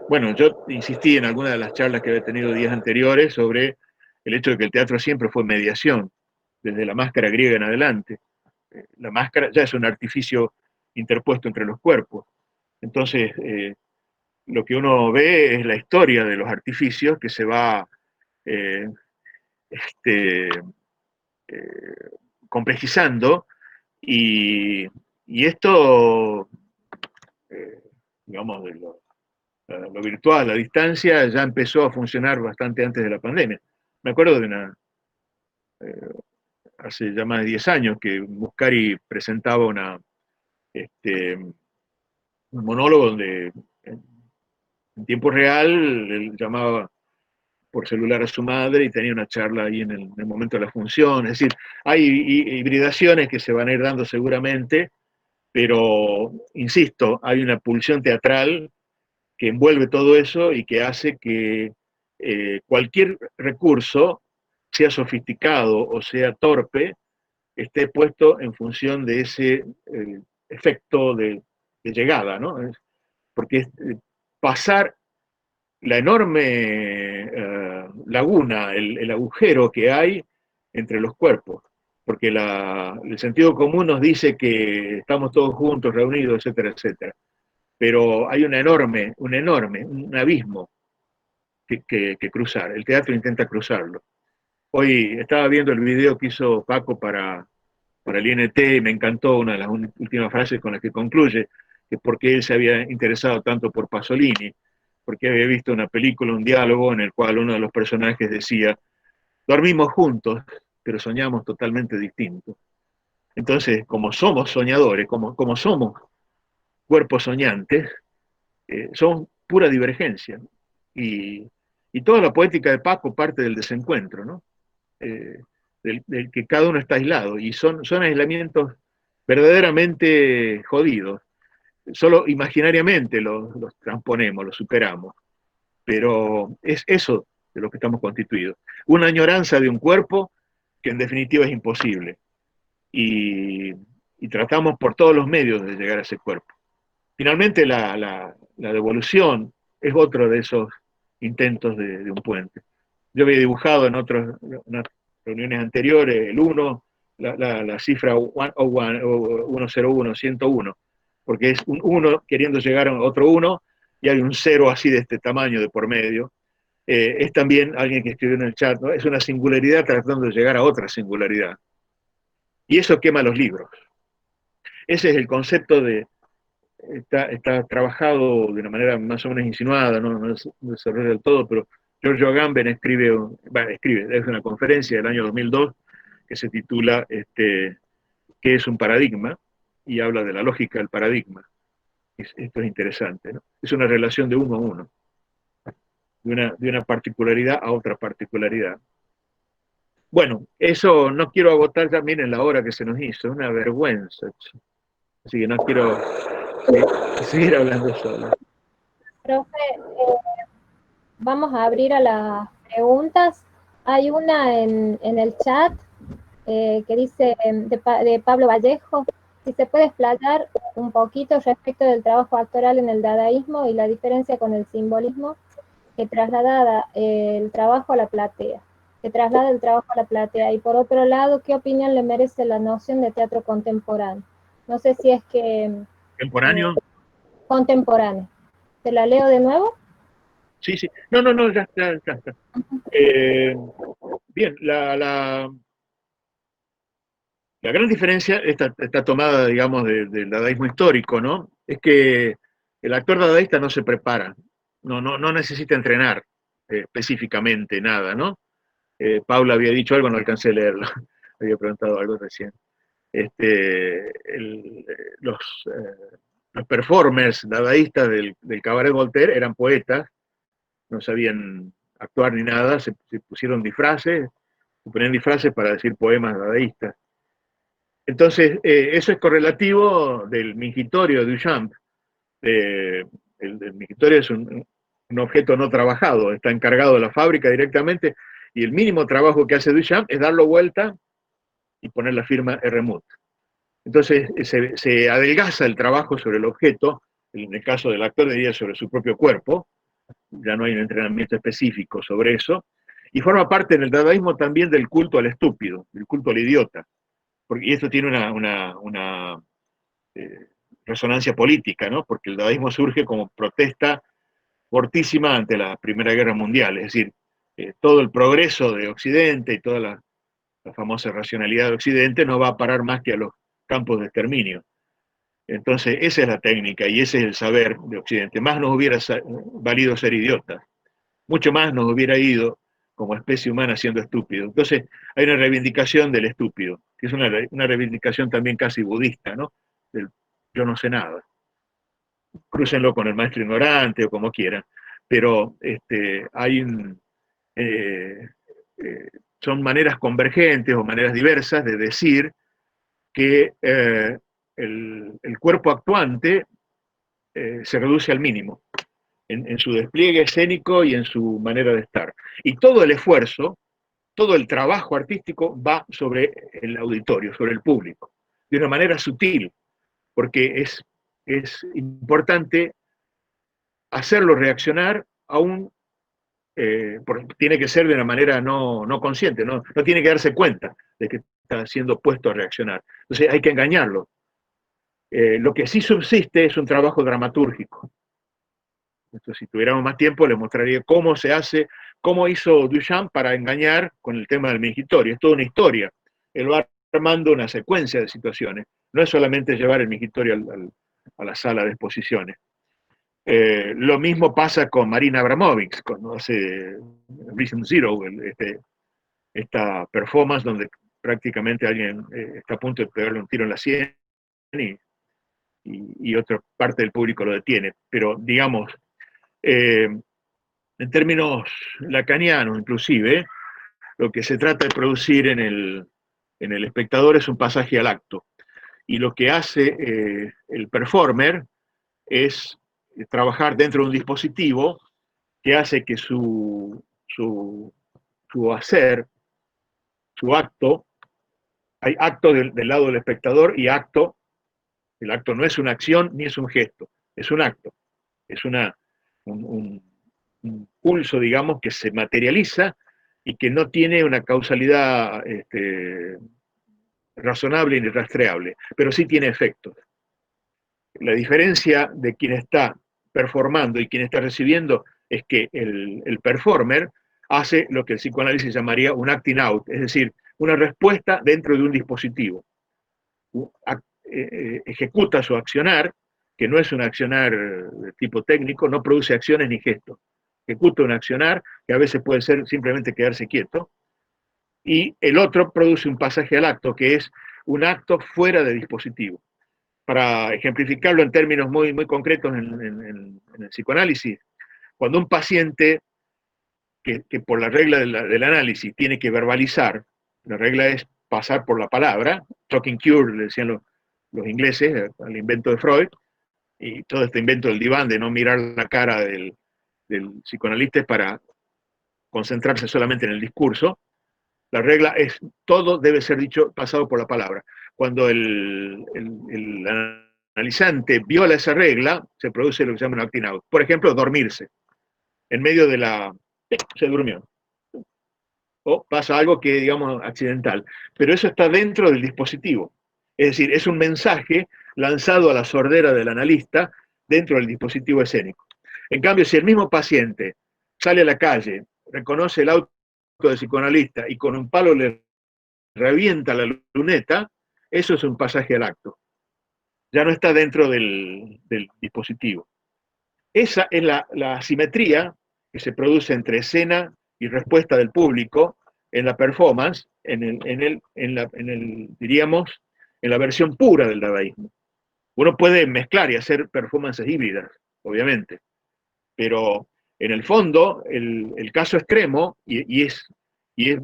Bueno, yo insistí en alguna de las charlas que había tenido días anteriores sobre el hecho de que el teatro siempre fue mediación, desde la máscara griega en adelante. la máscara ya es un artificio interpuesto entre los cuerpos. Entonces, lo que uno ve es la historia de los artificios que se va eh, este, complejizando, y esto, digamos, de lo virtual, la distancia, ya empezó a funcionar bastante antes de la pandemia. Me acuerdo de hace ya más de 10 años que Muscari presentaba un monólogo donde en tiempo real él llamaba por celular a su madre y tenía una charla ahí en el momento de la función. Es decir, hay hibridaciones que se van a ir dando seguramente, pero, insisto, hay una pulsión teatral que envuelve todo eso y que hace que cualquier recurso, sea sofisticado o sea torpe, esté puesto en función de ese efecto de llegada, ¿no? Porque pasar la enorme laguna, el agujero que hay entre los cuerpos, porque el sentido común nos dice que estamos todos juntos, reunidos, etcétera, etcétera. Pero hay un abismo que cruzar. El teatro intenta cruzarlo. Hoy estaba viendo el video que hizo Paco para el INT y me encantó una de las últimas frases con las que concluye, que es porque él se había interesado tanto por Pasolini, porque había visto una película, un diálogo en el cual uno de los personajes decía: dormimos juntos, pero soñamos totalmente distintos. Entonces, como somos soñadores, como somos cuerpos soñantes, son pura divergencia. Y toda la poética de Paco parte del desencuentro, ¿no? Del que cada uno está aislado, y son aislamientos verdaderamente jodidos. Solo imaginariamente los transponemos, los superamos, pero es eso de lo que estamos constituidos. Una añoranza de un cuerpo que en definitiva es imposible, y tratamos por todos los medios de llegar a ese cuerpo. Finalmente la devolución es otro de esos intentos de un puente. Yo había dibujado en unas reuniones anteriores el 1, la cifra 101, 101, porque es un 1 queriendo llegar a otro 1, y hay un 0 así de este tamaño de por medio. Es también, alguien que escribió en el chat, ¿no?, es una singularidad tratando de llegar a otra singularidad. Y eso quema los libros. Ese es el concepto está trabajado de una manera más o menos insinuada, no desarrolla del todo, pero Giorgio Agamben escribe, es una conferencia del año 2002 que se titula ¿Qué es un paradigma? Y habla de la lógica del paradigma. Esto es interesante, ¿no? Es una relación de uno a uno, de una particularidad a otra particularidad. Bueno, eso no quiero agotar ya, miren la hora que se nos hizo, es una vergüenza. Así que no quiero seguir hablando solo. Profe, vamos a abrir a las preguntas. Hay una en el chat que dice, de Pablo Vallejo, si se puede explayar un poquito respecto del trabajo actoral en el dadaísmo y la diferencia con el simbolismo que traslada el trabajo a la platea. Y por otro lado, ¿qué opinión le merece la noción de teatro contemporáneo? No sé si es que... ¿Contemporáneo? Contemporáneo. ¿Te la leo de nuevo? Sí. No, ya está. Bien, la gran diferencia está tomada, digamos, del dadaísmo histórico, ¿no? Es que el actor dadaísta no se prepara, no necesita entrenar específicamente nada, ¿no? Paula había dicho algo, no alcancé a leerlo, había preguntado algo recién. Los performers dadaístas del Cabaret Voltaire eran poetas, no sabían actuar ni nada, se pusieron disfraces, se ponían disfraces para decir poemas dadaístas. Entonces, eso es correlativo del mingitorio de Duchamp. El mingitorio es un objeto no trabajado, está encargado de la fábrica directamente, y el mínimo trabajo que hace Duchamp es darlo vuelta y poner la firma R-Mut. Entonces, se adelgaza el trabajo sobre el objeto, en el caso del actor diría sobre su propio cuerpo, ya no hay un entrenamiento específico sobre eso, y forma parte en el dadaísmo también del culto al estúpido, del culto al idiota. y esto tiene una resonancia política, ¿no? Porque el dadaísmo surge como protesta fortísima ante la Primera Guerra Mundial, es decir, todo el progreso de Occidente y toda la famosa racionalidad de Occidente no va a parar más que a los campos de exterminio. Entonces, esa es la técnica y ese es el saber de Occidente. Más nos hubiera valido ser idiotas, mucho más nos hubiera ido como especie humana siendo estúpido. Entonces, hay una reivindicación del estúpido, que es una reivindicación también casi budista, ¿no? Del yo no sé nada. Crúcenlo con el maestro ignorante o como quieran, pero hay son maneras convergentes o maneras diversas de decir que el cuerpo actuante se reduce al mínimo en su despliegue escénico y en su manera de estar. Y todo el esfuerzo, todo el trabajo artístico va sobre el auditorio, sobre el público, de una manera sutil, porque es importante hacerlo reaccionar aún, tiene que ser de una manera no consciente, no tiene que darse cuenta de que está siendo puesto a reaccionar. Entonces hay que engañarlo. Lo que sí subsiste es un trabajo dramatúrgico. Entonces, si tuviéramos más tiempo, les mostraría cómo se hace, cómo hizo Duchamp para engañar con el tema del mingitorio. Es toda una historia. Él va armando una secuencia de situaciones. No es solamente llevar el mingitorio a la sala de exposiciones. Lo mismo pasa con Marina Abramovic, cuando hace Reason Zero, esta performance donde prácticamente alguien está a punto de pegarle un tiro en la sien y otra parte del público lo detiene. Pero, digamos, en términos lacanianos inclusive, lo que se trata de producir en el espectador es un pasaje al acto. Y lo que hace el performer es trabajar dentro de un dispositivo que hace que su hacer, su acto, hay acto del lado del espectador y acto, el acto no es una acción ni es un gesto, es un acto, es un pulso, digamos, que se materializa y que no tiene una causalidad razonable ni rastreable, pero sí tiene efectos. La diferencia de quien está performando y quien está recibiendo es que el performer hace lo que el psicoanálisis llamaría un acting out, es decir, una respuesta dentro de un dispositivo. Ejecuta su accionar, que no es un accionar de tipo técnico, no produce acciones ni gestos. Ejecuta un accionar, que a veces puede ser simplemente quedarse quieto, y el otro produce un pasaje al acto, que es un acto fuera de dispositivo. Para ejemplificarlo en términos muy, muy concretos en el psicoanálisis, cuando un paciente que por la regla del análisis tiene que verbalizar, la regla es pasar por la palabra, talking cure, le decían los ingleses al invento de Freud, y todo este invento del diván de no mirar la cara del psicoanalista es para concentrarse solamente en el discurso. La regla es, todo debe ser dicho, pasado por la palabra. Cuando el analizante viola esa regla, se produce lo que se llama un acting out. Por ejemplo, dormirse. En medio de se durmió. O pasa algo que, digamos, accidental. Pero eso está dentro del dispositivo. Es decir, es un mensaje lanzado a la sordera del analista dentro del dispositivo escénico. En cambio, si el mismo paciente sale a la calle, reconoce el auto del psicoanalista y con un palo le revienta la luneta, eso es un pasaje al acto. Ya no está dentro del dispositivo. Esa es la asimetría que se produce entre escena y respuesta del público en la performance, diríamos, en la versión pura del dadaísmo. Uno puede mezclar y hacer performances híbridas, obviamente, pero en el fondo, el caso extremo, y es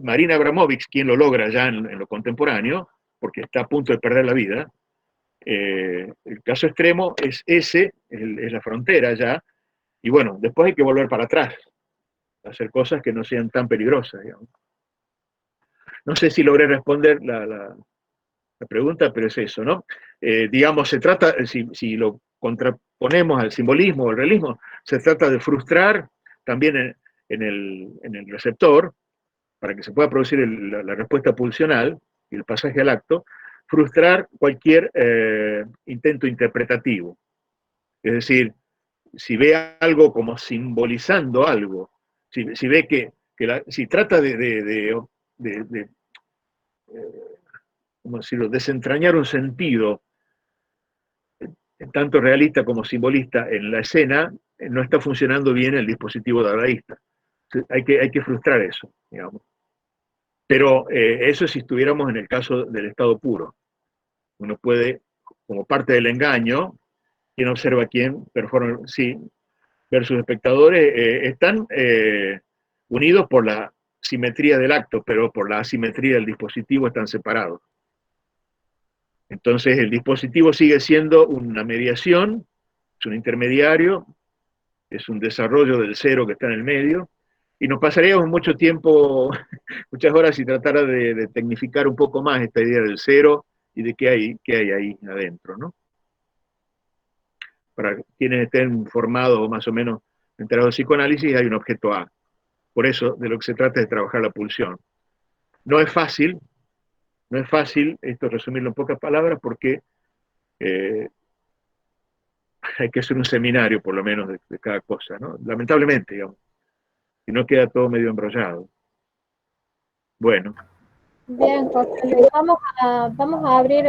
Marina Abramovic quien lo logra ya en lo contemporáneo, porque está a punto de perder la vida, el caso extremo es es la frontera ya, y bueno, después hay que volver para atrás, hacer cosas que no sean tan peligrosas, digamos. No sé si logré responder la pregunta, pero es eso, ¿no? Digamos, se trata, si lo contraponemos al simbolismo o al realismo, se trata de frustrar también en el receptor, para que se pueda producir la respuesta pulsional y el pasaje al acto, frustrar cualquier intento interpretativo. Es decir, si ve algo como simbolizando algo, si ve si trata ¿cómo decirlo?, desentrañar un sentido tanto realista como simbolista en la escena, no está funcionando bien el dispositivo dadaísta. Hay que frustrar eso, digamos. Pero eso si estuviéramos en el caso del estado puro. Uno puede, como parte del engaño, quien observa a quién, sí, versus espectadores, están unidos por la simetría del acto, pero por la asimetría del dispositivo están separados. Entonces el dispositivo sigue siendo una mediación, es un intermediario, es un desarrollo del cero que está en el medio, y nos pasaríamos mucho tiempo, muchas horas, si tratara de tecnificar un poco más esta idea del cero y de qué hay ahí adentro, ¿no? Para quienes estén formados o más o menos enterados del psicoanálisis, hay un objeto A. Por eso, de lo que se trata es de trabajar la pulsión. No es fácil esto resumirlo en pocas palabras, porque hay que hacer un seminario, por lo menos, de cada cosa, ¿no? Lamentablemente, digamos. Si no, queda todo medio embrollado. Bueno. Bien, José, vamos a abrir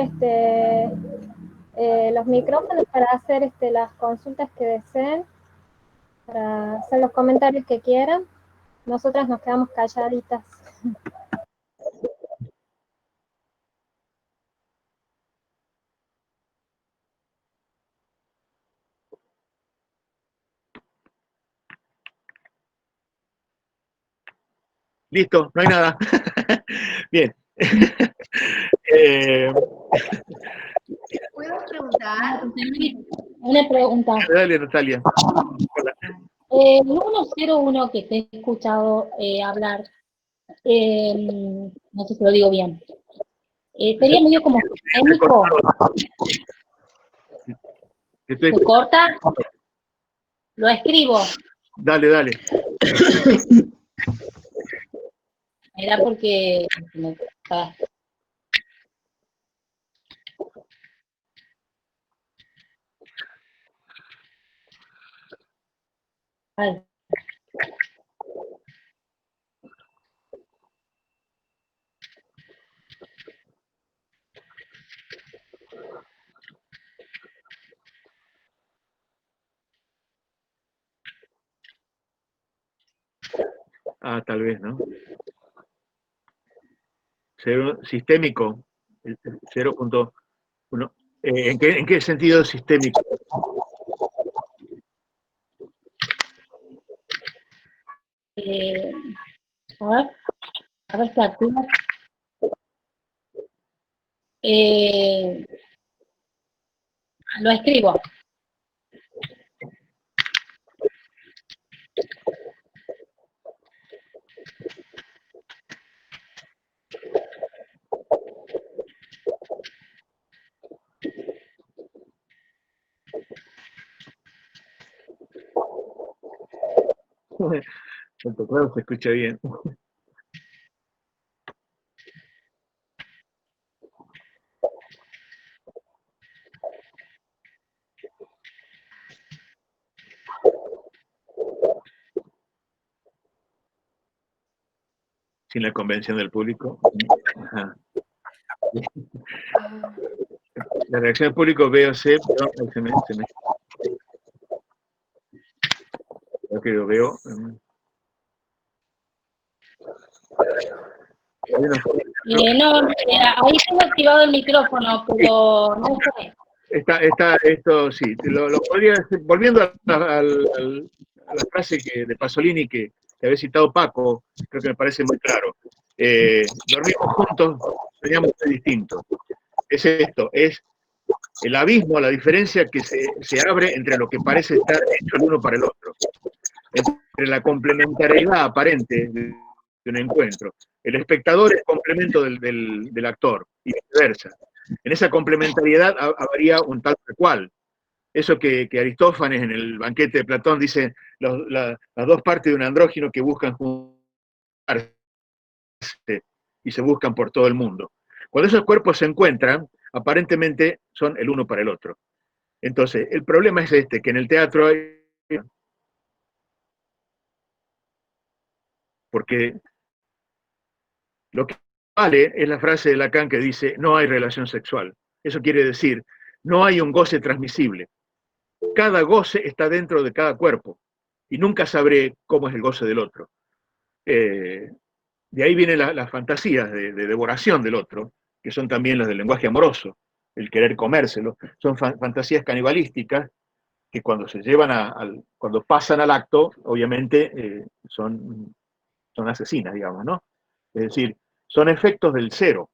los micrófonos para hacer las consultas que deseen, para hacer los comentarios que quieran. Nosotras nos quedamos calladitas. Listo, no hay nada. Bien. ¿Puedo preguntar? Una pregunta. Dale, Natalia. Hola. El 101 que te he escuchado hablar, no sé si lo digo bien, sería medio como sistémico. ¿Se corta? Lo escribo. Dale. Era porque me Ay. Ah, tal vez, ¿no? Cero, sistémico, 0.1. ¿En qué sentido sistémico? A ver qué activa. Lo escribo. El teclado se escucha bien. Sin la convención del público. Ajá. La reacción del público B o C, perdón, se me creo que lo veo. No, ahí tengo activado el micrófono, pero no sé. Esto sí, lo podría decir, volviendo a la frase de Pasolini que había citado Paco, creo que me parece muy claro. Dormimos juntos, soñamos muy distintos. Es esto, es el abismo, la diferencia que se abre entre lo que parece estar hecho el uno para el otro, entre la complementariedad aparente de un encuentro. El espectador es complemento del actor, y viceversa. En esa complementariedad habría un tal cual. Eso que Aristófanes en el banquete de Platón dice, las dos partes de un andrógino que buscan juntarse y se buscan por todo el mundo. Cuando esos cuerpos se encuentran, aparentemente son el uno para el otro. Entonces, el problema es este, que en el teatro hay... Porque lo que vale es la frase de Lacan que dice, no hay relación sexual. Eso quiere decir, no hay un goce transmisible. Cada goce está dentro de cada cuerpo y nunca sabré cómo es el goce del otro. De ahí vienen las fantasías de devoración del otro, que son también las del lenguaje amoroso, el querer comérselo. Son fantasías canibalísticas que cuando se llevan cuando pasan al acto, obviamente son asesinas, digamos, ¿no? Es decir, son efectos del cero.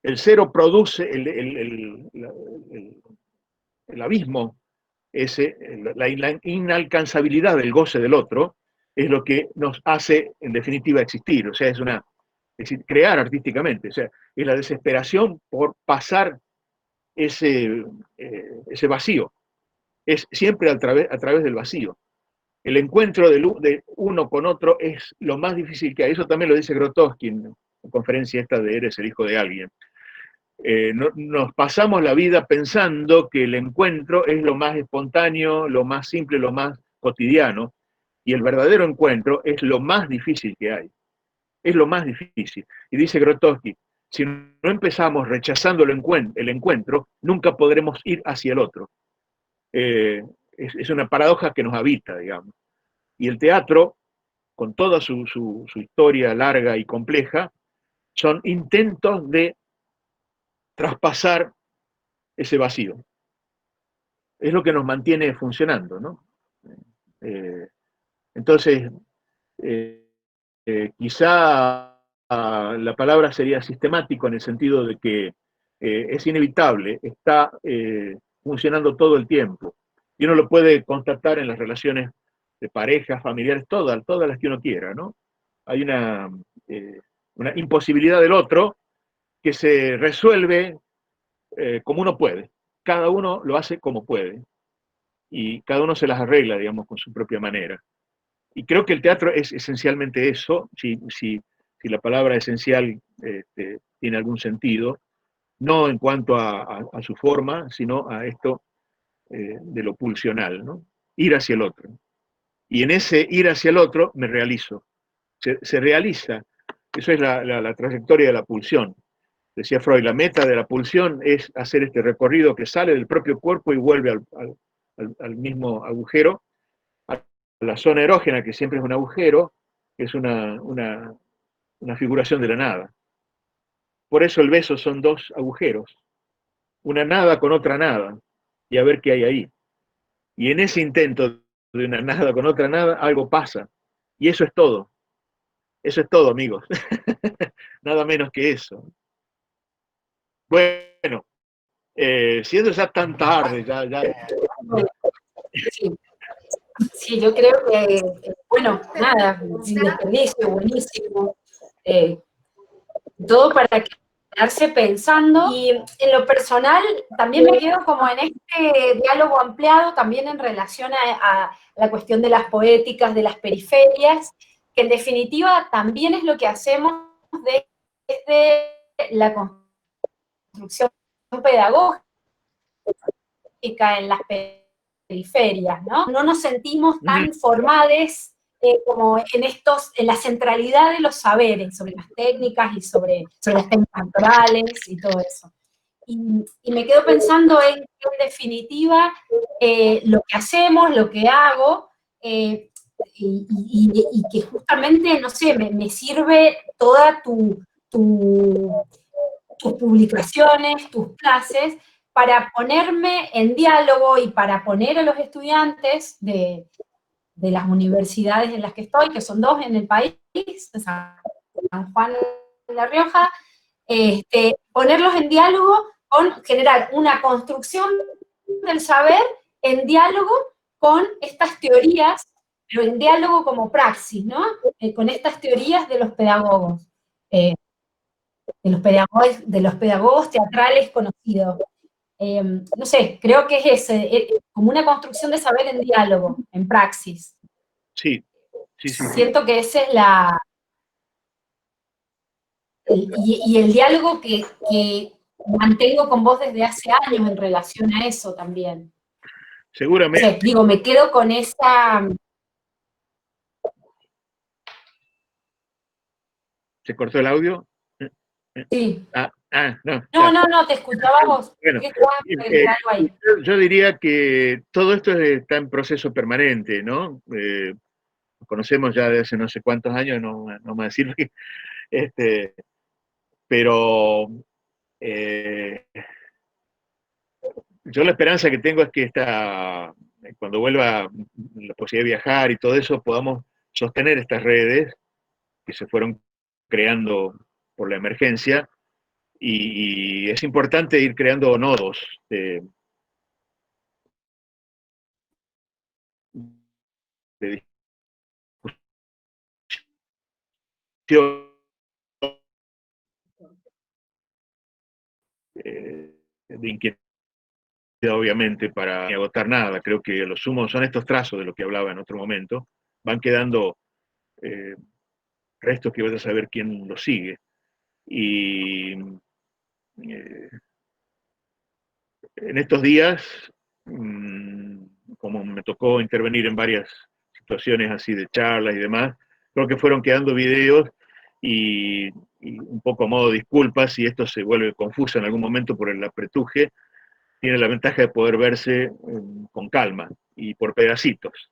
El cero produce el abismo, la inalcanzabilidad del goce del otro, es lo que nos hace, en definitiva, existir. O sea, es decir, crear artísticamente. O sea, es la desesperación por pasar ese vacío. Es siempre a través del vacío. El encuentro de uno con otro es lo más difícil que hay. Eso también lo dice Grotowski en la conferencia esta de Eres el hijo de alguien. Nos pasamos la vida pensando que el encuentro es lo más espontáneo, lo más simple, lo más cotidiano, y el verdadero encuentro es lo más difícil que hay. Es lo más difícil. Y dice Grotowski, si no empezamos rechazando el encuentro, nunca podremos ir hacia el otro. Es una paradoja que nos habita, digamos. Y el teatro, con toda su historia larga y compleja, son intentos de traspasar ese vacío. Es lo que nos mantiene funcionando, ¿no? Entonces, quizá la palabra sería sistemático en el sentido de que es inevitable, está funcionando todo el tiempo. Y uno lo puede constatar en las relaciones de parejas, familiares, todas las que uno quiera, ¿no? Hay una imposibilidad del otro que se resuelve como uno puede. Cada uno lo hace como puede. Y cada uno se las arregla, digamos, con su propia manera. Y creo que el teatro es esencialmente eso, si la palabra esencial tiene algún sentido, no en cuanto a su forma, sino a esto de lo pulsional, ¿no? Ir hacia el otro. Y en ese ir hacia el otro me realizo. Se realiza. Eso es la trayectoria de la pulsión. Decía Freud, la meta de la pulsión es hacer este recorrido que sale del propio cuerpo y vuelve al mismo agujero, a la zona erógena, que siempre es un agujero, que es una figuración de la nada. Por eso el beso son dos agujeros, una nada con otra nada, y a ver qué hay ahí. Y en ese intento de una nada con otra nada, algo pasa. Y eso es todo. Eso es todo, amigos. Nada menos que eso. Bueno, siendo ya tan tarde, ya... Sí, yo creo que, bueno, nada, sin desperdicio, buenísimo. Todo para quedarse pensando. Y en lo personal, también me quedo como en este diálogo ampliado, también en relación a la cuestión de las poéticas, de las periferias, que en definitiva también es lo que hacemos desde la construcción pedagógica en las periferias, ¿no? No nos sentimos tan formades como en la centralidad de los saberes, sobre las técnicas y sobre las técnicas naturales y todo eso. Y me quedo pensando en que, en definitiva, lo que hacemos, lo que hago, y que justamente, no sé, me sirve toda tus publicaciones, tus clases, para ponerme en diálogo y para poner a los estudiantes de las universidades en las que estoy, que son dos en el país, San Juan de La Rioja, ponerlos en diálogo con generar una construcción del saber en diálogo con estas teorías, pero en diálogo como praxis, ¿no? Con estas teorías de los pedagogos. De los pedagogos teatrales conocidos. No sé, creo que es como una construcción de saber en diálogo, en praxis. Sí. Siento que esa es y el diálogo que mantengo con vos desde hace años en relación a eso también. Seguramente. O sea, digo, me quedo con esa... ¿Se cortó el audio? Sí. No. No, te escuchaba vos. Bueno, ¿Qué estabas agregar algo ahí? yo diría que todo esto está en proceso permanente, ¿no? Conocemos ya de hace no sé cuántos años, no me va a decir, pero yo la esperanza que tengo es que cuando vuelva la posibilidad de viajar y todo eso, podamos sostener estas redes que se fueron creando por la emergencia, y es importante ir creando nodos de discusión, de inquietud, obviamente, para no agotar nada. Creo que lo sumo son estos trazos de lo que hablaba en otro momento. Van quedando restos que vaya a saber quién los sigue. Y en estos días, como me tocó intervenir en varias situaciones así de charlas y demás, creo que fueron quedando videos y un poco a modo de disculpas, si esto se vuelve confuso en algún momento por el apretuje, tiene la ventaja de poder verse con calma y por pedacitos.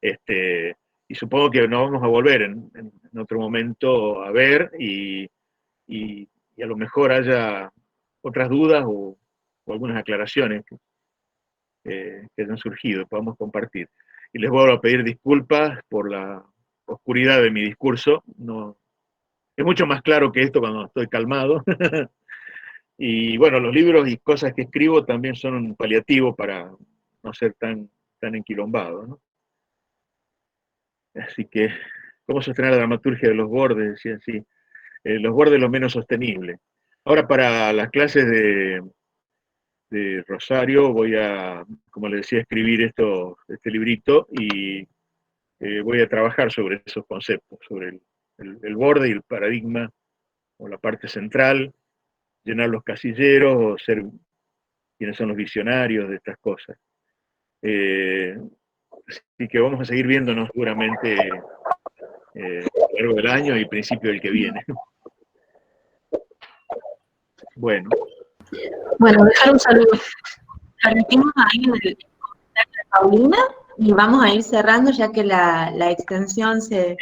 Y supongo que nos vamos a volver en otro momento a ver, y a lo mejor haya otras dudas o algunas aclaraciones que hayan surgido, podamos compartir. Y les vuelvo a pedir disculpas por la oscuridad de mi discurso. No, es mucho más claro que esto cuando estoy calmado. Y bueno, los libros y cosas que escribo también son un paliativo para no ser tan enquilombado, ¿no? Así que, ¿cómo sostener la dramaturgia de los bordes? Decía así. Los bordes lo menos sostenible. Ahora, para las clases de Rosario voy a, como le decía, escribir este librito, y voy a trabajar sobre esos conceptos, sobre el borde y el paradigma, o la parte central, llenar los casilleros, o ser quienes son los visionarios de estas cosas. Así que vamos a seguir viéndonos seguramente a lo largo del año y principio del que viene. Bueno, dejar un saludo. Lo repetimos ahí en el comentario de Paulina, y vamos a ir cerrando ya que la extensión se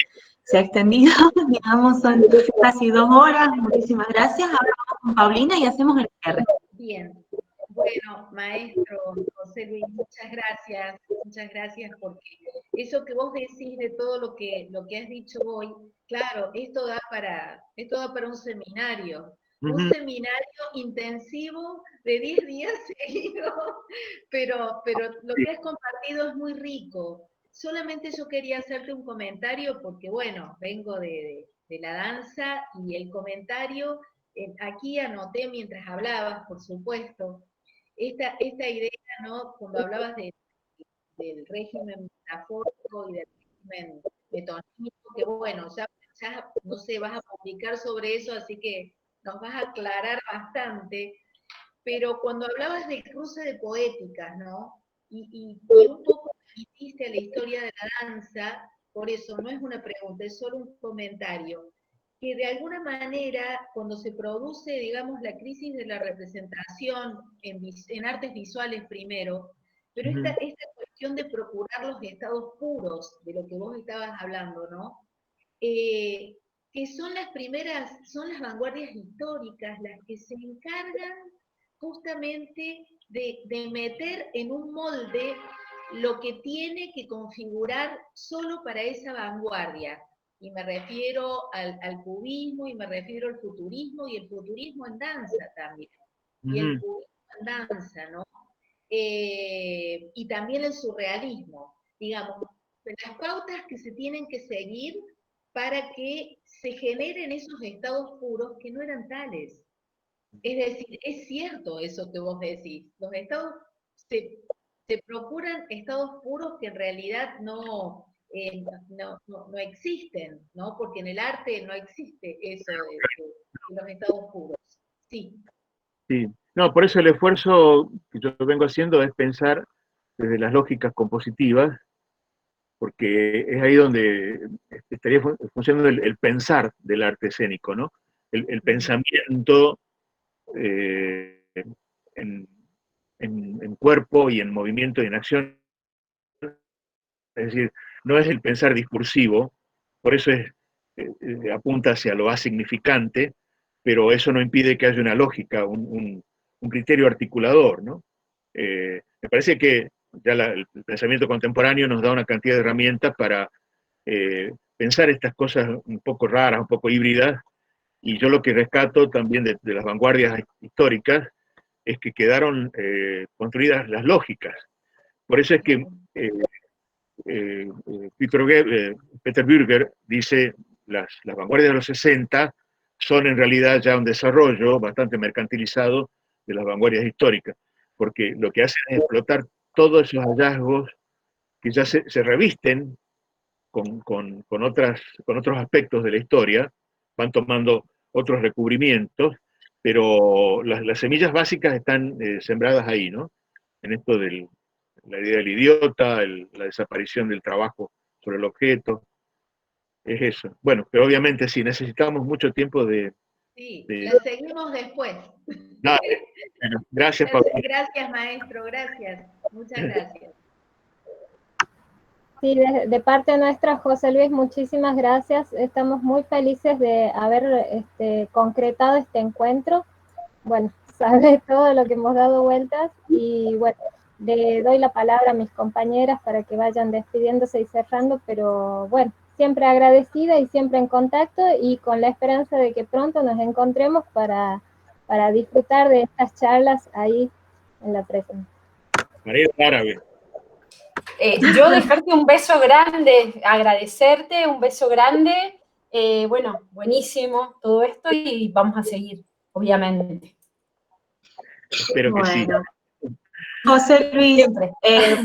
ha extendido, digamos, son casi 2 horas. Muchísimas gracias. Ahora vamos con Paulina y hacemos el cierre. Bien. Bueno, maestro José Luis, muchas gracias, porque eso que vos decís de todo lo que has dicho hoy, claro, esto da para un seminario. Un seminario intensivo de 10 días seguidos, pero lo que has compartido es muy rico. Solamente yo quería hacerte un comentario porque, bueno, vengo de la danza, y el comentario, aquí anoté mientras hablabas, por supuesto, esta idea, ¿no? Cuando hablabas del régimen metafórico y del régimen metonímico, que bueno, ya no sé, vas a publicar sobre eso, así que nos vas a aclarar bastante, pero cuando hablabas del cruce de poéticas, ¿no? Y un poco hiciste a la historia de la danza, por eso no es una pregunta, es solo un comentario, que de alguna manera, cuando se produce, digamos, la crisis de la representación en artes visuales primero, pero esta cuestión de procurar los estados puros, de lo que vos estabas hablando, ¿no? Que son son las vanguardias históricas las que se encargan justamente de meter en un molde lo que tiene que configurar solo para esa vanguardia. Y me refiero al cubismo, y me refiero al futurismo, y el futurismo en danza también. Y el cubismo en danza, ¿no? Y también el surrealismo, digamos, las pautas que se tienen que seguir para que se generen esos estados puros que no eran tales. Es decir, es cierto eso que vos decís, los estados, se procuran estados puros que en realidad no existen, ¿no? Porque en el arte no existe eso los estados puros. Sí. Sí. No, por eso el esfuerzo que yo vengo haciendo es pensar desde las lógicas compositivas, porque es ahí donde estaría funcionando el pensar del arte escénico, ¿no? El pensamiento en, en cuerpo y en movimiento y en acción. Es decir, no es el pensar discursivo, por eso apunta hacia lo asignificante, pero eso no impide que haya una lógica, un criterio articulador, ¿no? Me parece que ya el pensamiento contemporáneo nos da una cantidad de herramientas para pensar estas cosas un poco raras, un poco híbridas, y yo lo que rescato también de las vanguardias históricas es que quedaron construidas las lógicas. Por eso es que Peter Bürger dice las vanguardias de los 60 son en realidad ya un desarrollo bastante mercantilizado de las vanguardias históricas, porque lo que hacen es explotar todos esos hallazgos que ya se revisten con otros aspectos de la historia, van tomando otros recubrimientos, pero las semillas básicas están sembradas ahí, ¿no? En esto de la idea del idiota, la desaparición del trabajo sobre el objeto, es eso. Bueno, pero obviamente sí, necesitamos mucho tiempo de... Sí, la seguimos después. Dale. Bueno, gracias, Paulina. Gracias, maestro, gracias. Muchas gracias. Sí, de parte nuestra, José Luis, muchísimas gracias. Estamos muy felices de haber concretado este encuentro. Bueno, sabe todo lo que hemos dado vueltas y bueno, le doy la palabra a mis compañeras para que vayan despidiéndose y cerrando, pero bueno, siempre agradecida y siempre en contacto y con la esperanza de que pronto nos encontremos para disfrutar de estas charlas ahí en la presencia. María Árabe. Yo dejarte un beso grande, agradecerte, un beso grande. Bueno, buenísimo todo esto y vamos a seguir, obviamente. Espero que sí. José Luis, Siempre.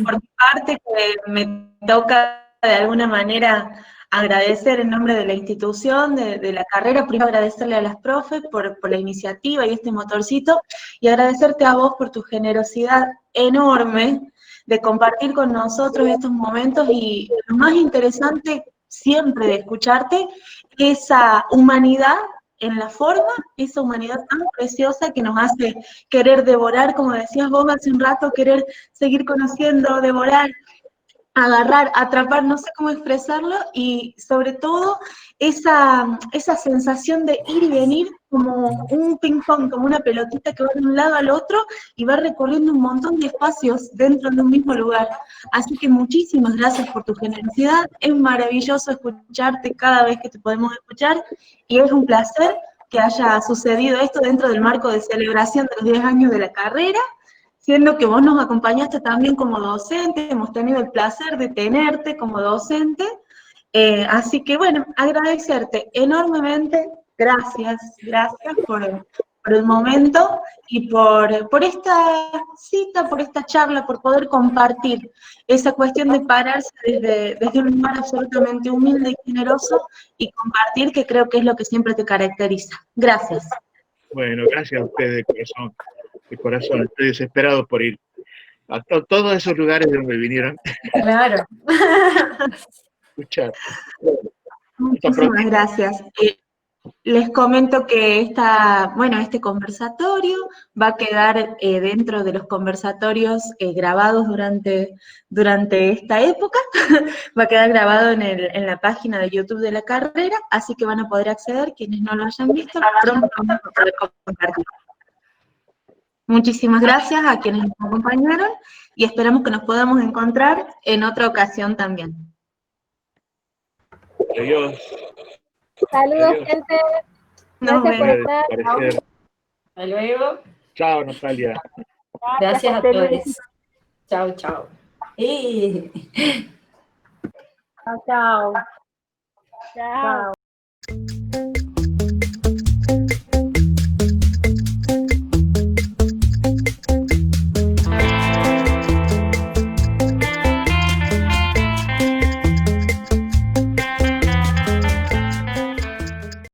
por mi parte, que me toca de alguna manera agradecer en nombre de la institución, de la carrera, primero agradecerle a las profes por la iniciativa y este motorcito, y agradecerte a vos por tu generosidad enorme de compartir con nosotros estos momentos, y lo más interesante siempre de escucharte, esa humanidad en la forma, esa humanidad tan preciosa que nos hace querer devorar, como decías vos hace un rato, querer seguir conociendo, devorar, agarrar, atrapar, no sé cómo expresarlo, y sobre todo esa sensación de ir y venir como un ping-pong, como una pelotita que va de un lado al otro y va recorriendo un montón de espacios dentro de un mismo lugar. Así que muchísimas gracias por tu generosidad, es maravilloso escucharte cada vez que te podemos escuchar y es un placer que haya sucedido esto dentro del marco de celebración de los 10 años de la carrera, siendo que vos nos acompañaste también como docente, hemos tenido el placer de tenerte como docente, así que bueno, agradecerte enormemente, gracias por el momento y por esta cita, por esta charla, por poder compartir esa cuestión de pararse desde un lugar absolutamente humilde y generoso y compartir, que creo que es lo que siempre te caracteriza. Gracias. Bueno, gracias a ustedes de corazón. De corazón, estoy desesperado por ir a todos esos lugares de donde vinieron. Claro. Escuchar. Muchísimas gracias. Les comento que este conversatorio va a quedar dentro de los conversatorios grabados durante esta época, va a quedar grabado en la página de YouTube de la carrera, así que van a poder acceder, quienes no lo hayan visto, pronto vamos a poder compartir. Muchísimas gracias a quienes nos acompañaron y esperamos que nos podamos encontrar en otra ocasión también. Adiós. Saludos, Adiós. gente. Nos Gracias por vemos. estar. Hasta luego. Chao, Natalia. Gracias a José todos. Luis. Chao, chao. Chao, chao. Chao.